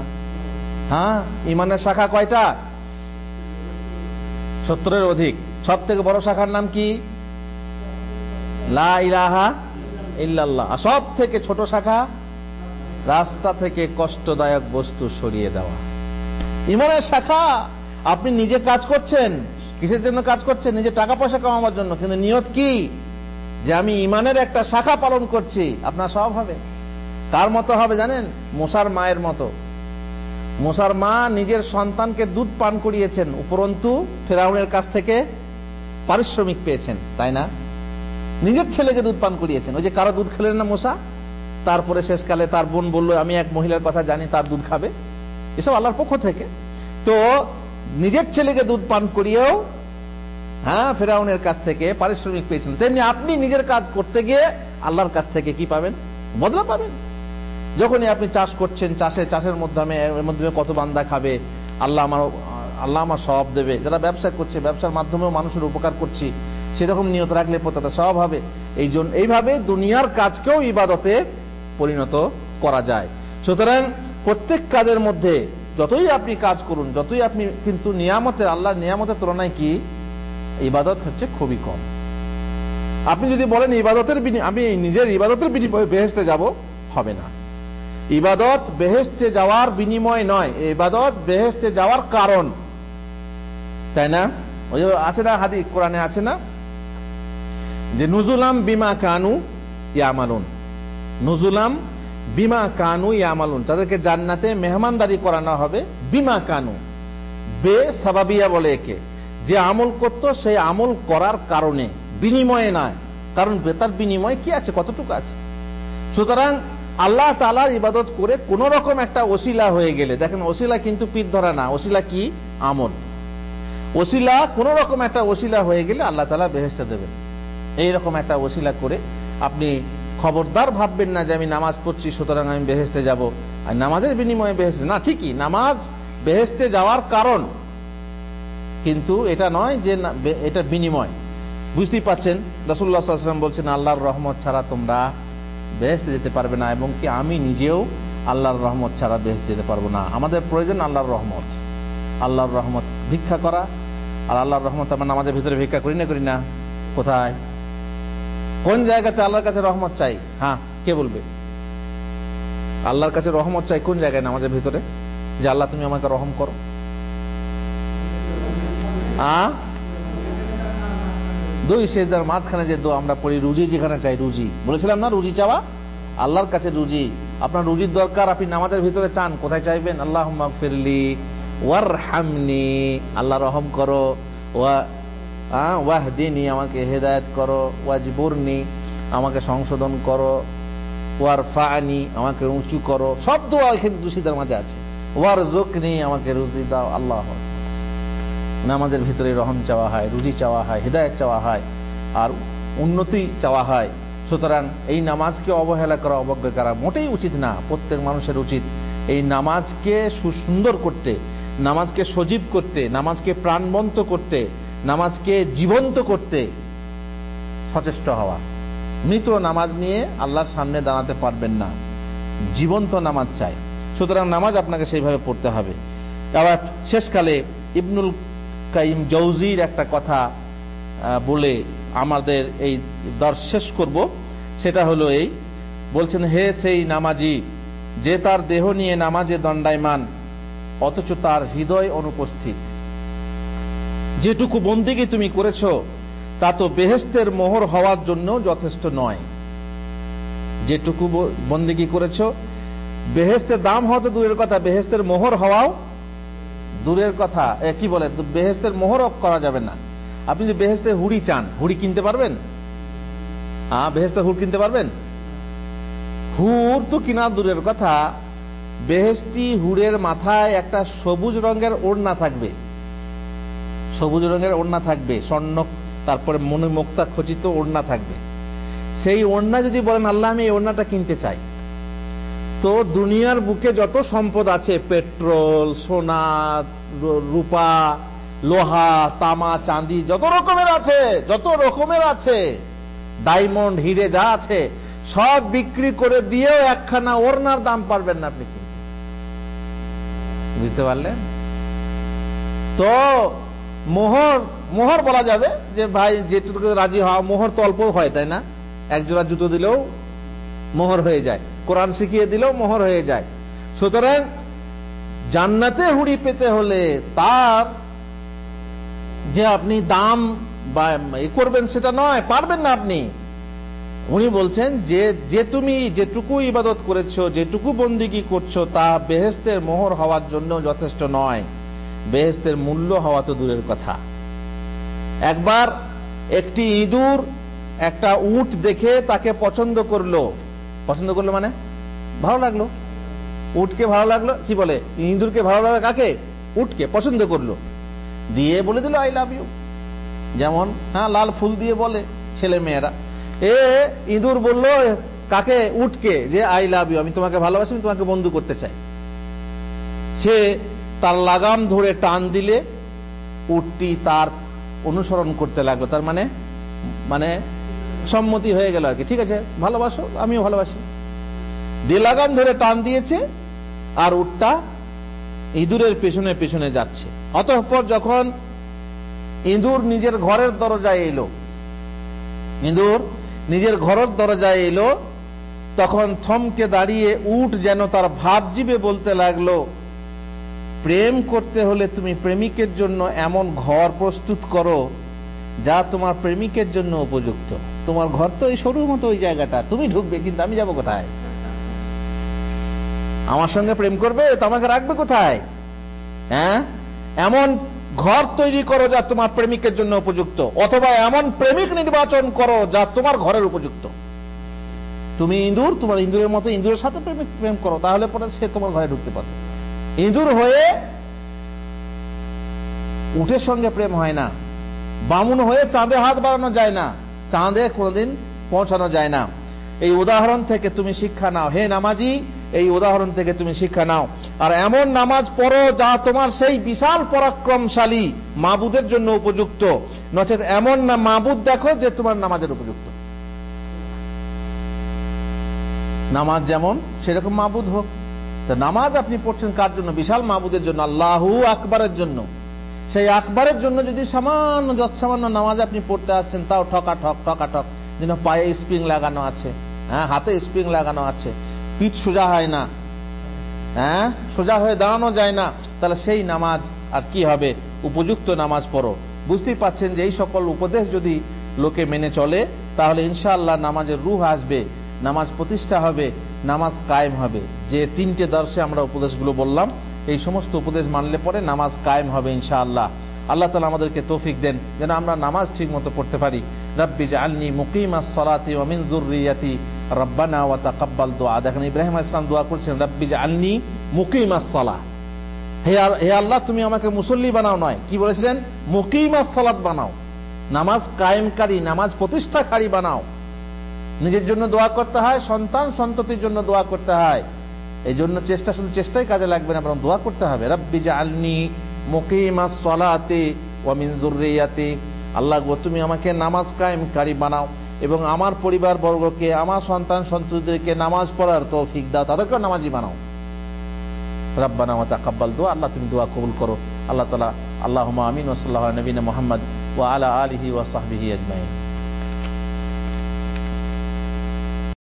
হ্যাঁ। ইমানের শাখা কয়টা? 70-এর অধিক। সব থেকে বড় শাখার নাম কি? লা ইলাহা ইল্লাল্লাহ। আর সব থেকে ছোট শাখা? রাস্তা থেকে কষ্টদায়ক বস্তু সরিয়ে দেওয়া। ইমানের শাখা। আপনি নিজে কাজ করছেন, কিসের জন্য কাজ করছেন? নিজে টাকা পয়সা কামাবার জন্য, কিন্তু নিয়ত কি? যে আমি ইমানের একটা শাখা পালন করছি। আপনার সওয়াব হবে। কার মতো হবে জানেন? মুসার মায়ের মতো। মুসার মা নিজের সন্তানকে দুধ পান করিয়েছেন, উপরন্তু ফেরাউনের কাছ থেকে পারিশ্রমিক পেয়েছেন, তাই না? নিজের ছেলেকে দুধ পান করিয়েছেন। ওই যে কারো দুধ খেলেন না মুসা, তারপরে শেষকালে তার বোন বলল আমি এক মহিলার কথা জানি, তার দুধ খাবে। এসব আল্লাহর পক্ষ থেকে। তো নিজের ছেলেকে দুধ পান করিয়েও ফেরাউনের কাছ থেকে পারিশ্রমিক পেয়েছেন। তেমনি আপনি নিজের কাজ করতে গিয়ে আল্লাহর কাছ থেকে কি পাবেন? বদলা পাবেন। যখনই আপনি চাষ করছেন, চাষের মাধ্যমে কত বান্দা খাবে, আল্লাহ আমার সওয়াব দেবে। যারা ব্যবসা করছে, ব্যবসার মাধ্যমেও মানুষের উপকার করছি, সেরকম নিয়ত রাখলে তাতে সওয়াব হবে। এইভাবে দুনিয়ার কাজকেও ইবাদতে পরিণত করা যায়। সুতরাং প্রত্যেক কাজের মধ্যে যতই আপনি কাজ করুন, যতই আপনি, কিন্তু আল্লাহর নিয়ামতের তুলনায় কি ইবাদত হচ্ছে খুবই কম। আপনি যদি বলেন আমি নিজের ইবাদতের বিনিময়ে বেহেশতে যাব, হবে না। ইবাদত বেহেশতে যাওয়ার বিনিময় নয়, ইবাদত বেহেশতে যাওয়ার কারণ, তাই না? ওই আছে না হাদিস, কোরআনে আছে না যে নুজুলাম বিমা কানু ইয়ামালুন, নুজুলাম বিমা কানু ইয়ামালুন, তাদেরকে জান্নাতে মেহমানদারি করানো হবে। বিমা কানু, বে সাবাবিয়া বলে একে, যে আমল করত সেই আমল করার কারণে, বিনিময়ে নয়। কারণ বেতার বিনিময় কি আছে, কতটুকু আছে। সুতরাং আল্লাহ তাআলার ইবাদত করে কোন রকম একটা ওসিলা হয়ে গেলে, দেখেন ওসিলা কিন্তু পীর ধরা না, ওসিলা কি, আমল। ওসিলা কোন রকম একটা ওসিলা হয়ে গেলে আল্লাহ তাআলা বেহেশতে দেবেন। এইরকম একটা ওসিলা করে আপনি খবরদার ভাববেন না যে আমি নামাজ পড়ছি সুতরাং আমি বেহেশতে যাব, আর নামাজের বিনিময়ে বেহেশতে না। ঠিকই নামাজ বেহেশতে যাওয়ার কারণ, কিন্তু এটা নয় যে এটা বিনিময়। বুঝতেই পাচ্ছেন রাসূলুল্লাহ সাল্লাল্লাহু আলাইহি ওয়াসাল্লাম বলছেন আল্লাহর রহমত ছাড়া তোমরা বেহেশতে যেতে পারবে না, এবং কি আমি নিজেও আল্লাহর রহমত ছাড়া বেহেশতে যেতে পারবো না। আমাদের প্রয়োজন আল্লাহর রহমত, আল্লাহর রহমত ভিক্ষা করা। আর আল্লাহর রহমত আমরা নামাজের ভিতরে ভিক্ষা করি না? কোথায়, কোন জায়গাতে আল্লাহর কাছে রহমত চাই? হ্যাঁ, কে বলবে? আল্লাহর কাছে রহমত চাই কোন জায়গায়? নামাজের ভিতরে, যে আল্লাহ তুমি আমাকে রহম করো। দুই সেজদার মাঝখানে যে দোয়া আমরা পড়ি, রুজি যেখানে চাই, রুজি বলেছিলাম না, রুজি চাওয়া আল্লাহর কাছে। রুজি, আপনার রুজির দরকার, আপনি নামাজের ভিতরে চান, কোথায় চাইবেন? আল্লাহুম্মা গফিরলি ওয়ারহামনি, আল্লাহ রহম করো, ওয়াহদিনি, আমাকে হেদায়েত করো, ওয়াজবুরনি, আমাকে সংশোধন করো, ওয়ারফানি, আমাকে উঁচু করো। সব দোয়া এখানে রুজিদার মাঝে আছে। ওয়ারজুকনি, আমাকে রুজি দাও। আল্লাহ, নামাজের ভিতরে রহম চাওয়া হয়, রুজি চাওয়া হয়, হেদায়েত চাওয়া হয়, আর উন্নতি চাওয়া হয়। সুতরাং এই নামাজকে অবহেলা করা, অবজ্ঞা করা মোটেই উচিত না। প্রত্যেক মানুষের উচিত এই নামাজকে সুন্দর করতে, নামাজকে সজীব করতে, নামাজকে প্রাণবন্ত করতে, নামাজকে জীবন্ত করতে সচেষ্ট হওয়া। মৃত নামাজ নিয়ে আল্লাহর সামনে দাঁড়াতে পারবেন না, জীবন্ত নামাজ চাই। সুতরাং নামাজ আপনাকে সেইভাবে পড়তে হবে। আবার শেষকালে ইবনুল কাইম জৌজির একটা কথা বলে আমাদের এই দর্শ শেষ করব। সেটা হলো এই, বলছেন, হে সেই নামাজি যে তার দেহ নিয়ে নামাজে দণ্ডায়মান অথচ তার হৃদয় অনুপস্থিত। যেটুকু বন্দেগী তুমি করেছো তা তো বেহেশতের মোহর হওয়ার জন্য যথেষ্ট নয়। যেটুকু বন্দেগী করেছো, বেহেশতের দাম হওয়া তো দূরের কথা, বেহেশতের মোহর হওয়াও দূরের কথা। কি বলে, বেহেশতের মোহর করা যাবে না। আপনি যদি বেহেশতের হুড়ি চান, হুড়ি কিনতে পারবেন? বেহেশতের হুড় কিনতে পারবেন? হুড় তো কিনা দূরের কথা, বেহেশতি হুড়ের মাথায় একটা সবুজ রঙের ওড়না থাকবে, সবুজ রঙের ওড়না থাকবে, স্বর্ণ, তারপরে মনে মুক্তা খচিত ওড়না থাকবে। সেই ওড়না যদি বলেন আল্লাহ আমি এই ওড়নাটা কিনতে চাই, তো দুনিয়ার বুকে যত সম্পদ আছে, পেট্রোল, সোনা, রূপা, লোহা, তামা, চাঁদি, যত রকমের আছে, ডায়মন্ড, হিরে যা আছে, সব বিক্রি করে দিয়েও একখানা ওড়নার দাম পারবেন না আপনি কিনতে। বুঝতে পারলেন তো? মোহর বলা যাবে যে ভাই যেটুকু রাজি হওয়া, মোহর তো অল্প হয়, তাই না? এক জোড়া জুতো দিলেও মোহর হয়ে যায়, কোরআন শিখিয়ে দিলেও মোহর হয়ে যায়। সুতরাং জান্নাতে হুড়ি পেতে হলে তার যে আপনি দাম বা করবেন সেটা নয়, পারবেন না আপনি। উনি বলছেন যে তুমি যেটুকু ইবাদত করেছো, যেটুকু বন্দিগি করছো, তা বেহেশতের মোহর হওয়ার জন্য যথেষ্ট নয়, বেহেশতের মূল্য হওয়া তো দূরের কথা। একবার একটি ইঁদুর একটা উট দেখে তাকে পছন্দ করলো মানে ভালো লাগলো, উটকে ভালো লাগলো। কি বলে, ইঁদুরকে ভালো লাগলো, কাকে? উটকে পছন্দ করলো, দিয়ে বলে দিল আই লাভ ইউ। যেমন লাল ফুল দিয়ে বলে ছেলে মেয়েরা। ইঁদুর বলল কাকে? উটকে, যে আই লাভ ইউ, আমি তোমাকে ভালোবাসি, আমি তোমাকে বন্ধু করতে চাই। সে তার লাগাম ধরে টান দিলে উটটি তার অনুসরণ করতে লাগলো। তার মানে সম্মতি হয়ে গেল আর কি, ঠিক আছে ভালোবাসো, আমিও ভালোবাসি। দিয়ে লাগাম ধরে টান দিয়েছে, আর উটটা ইঁদুরের পেছনে পেছনে যাচ্ছে। অতঃপর যখন ইঁদুর নিজের ঘরের দরজায় এলো, তখন থমকে দাঁড়িয়ে উট যেন তার ভাব জিভে বলতে লাগলো, প্রেম করতে হলে তুমি প্রেমিকের জন্য এমন ঘর প্রস্তুত করো যা তোমার প্রেমিকের জন্য উপযুক্ত। তোমার ঘর তো ওই সরুর মতো ওই জায়গাটা, তুমি ঢুকবে, কিন্তু আমি যাব কোথায়? আমার সঙ্গে প্রেম করবে তো আমাকে রাখবে কোথায়? হ্যাঁ, এমন ঘর তৈরি করো যা তোমার প্রেমিকের জন্য উপযুক্ত, অথবা এমন প্রেমিক নির্বাচন করো যা তোমার ঘরের উপযুক্ত। তুমি ইঁদুর, তোমার ইঁদুরের মতো ইঁদুরের সাথে প্রেম করো, তাহলে পরে সে তোমার ঘরে ঢুকতে পারবে। ইঁদুর হয়ে উটের সঙ্গে প্রেম হয় না, বামুন হয়ে চাঁদে হাত বাড়ানো যায় না, চাঁদে কোনোদিন পৌঁছানো যায় না। এই উদাহরণ থেকে তুমি শিক্ষা নাও, হে নামাজি, এই উদাহরণ থেকে তুমি শিক্ষা নাও, আর এমন নামাজ পড়ো যা তোমার সেই বিশাল পরাক্রমশালী মাবুদের জন্য উপযুক্ত, নচেত এমন না মাবুদ দেখো যে তোমার নামাজের উপযুক্ত। নামাজ যেমন সেরকম মাবুদ হোক। তো নামাজ আপনি পড়ছেন কার জন্য? বিশাল মাবুদের জন্য, আল্লাহু আকবারের জন্য। সেই আকবারের জন্য যদি সামান্য যৎসামান্য নামাজ আপনি পড়তে আসছেন, তাও ঠকাঠক, যেন পায়ে স্প্রিং লাগানো আছে, হ্যাঁ, হাতে স্প্রিং লাগানো আছে, পিঠ সোজা হয় না, হ্যাঁ, সোজা হয়ে দাঁড়ানো যায় না, তাহলে সেই নামাজ আর কি হবে? উপযুক্ত নামাজ পড়ো। বুঝতেই পাচ্ছেন যে এই সকল উপদেশ যদি লোকে মেনে চলে, তাহলে ইনশাআল্লাহ নামাজের রূহ আসবে, নামাজ প্রতিষ্ঠা হবে, নামাজ কায়েম হবে। যে তিনটে দর্শে আমরা উপদেশগুলো বললাম, এই সমস্ত উপদেশ মানলে পরে নামাজ কায়েম হবে ইনশাআল্লাহ। আল্লাহ তাআলা আমাদেরকে তৌফিক দেন যেন আমরা নামাজ ঠিক মতো পড়তে পারি। রাব্বি জাআলনি মুকিমাস সালাতি ওয়া মিন যুররিয়াতি রাব্বানা ওয়া তাকাব্বাল দুআ। দেখেন ইব্রাহিম আলাইহিস সালাম দোয়া করছেন, রাব্বি জাআলনি মুকিমাস সালাহ, হে আল্লাহ তুমি আমাকে মুসল্লি বানাও, নয় কি বলেছিলেন? মুকিমাস সালাত বানাও, নামাজ কায়েমকারী, নামাজ প্রতিষ্ঠাকারী বানাও। নিজের জন্য দোয়া করতে হয়, সন্তান সন্ততির জন্য দোয়া করতে হয়। এই জন্য চেষ্টা, শুধু চেষ্টাই কাজে লাগবে না, বরং দোয়া করতে হবে। রাব্বি জাআলনি মুকিমাস সালাতি ওয়া মিন যুররিয়াতি, আল্লাহ গো তুমি আমাকে নামাজ কায়েমকারী বানাও এবং আমার পরিবার বর্গকে, আমার সন্তান সন্ততিদেরকে নামাজ পড়ার তৌফিক দাও, তাদেরকে নামাজি বানাও। রাব্বানা ওয়া তাকাব্বাল দুআ, আল্লাহ তুমি দোয়া কবুল করো। আল্লাহ তাআলা, আল্লাহুম্মা আমিন ওয়া সাল্লাল্লাহু আলা নবিয়িনা মুহাম্মদ ওয়া আলা আলিহি ওয়া সাহবিহি আজমাইন।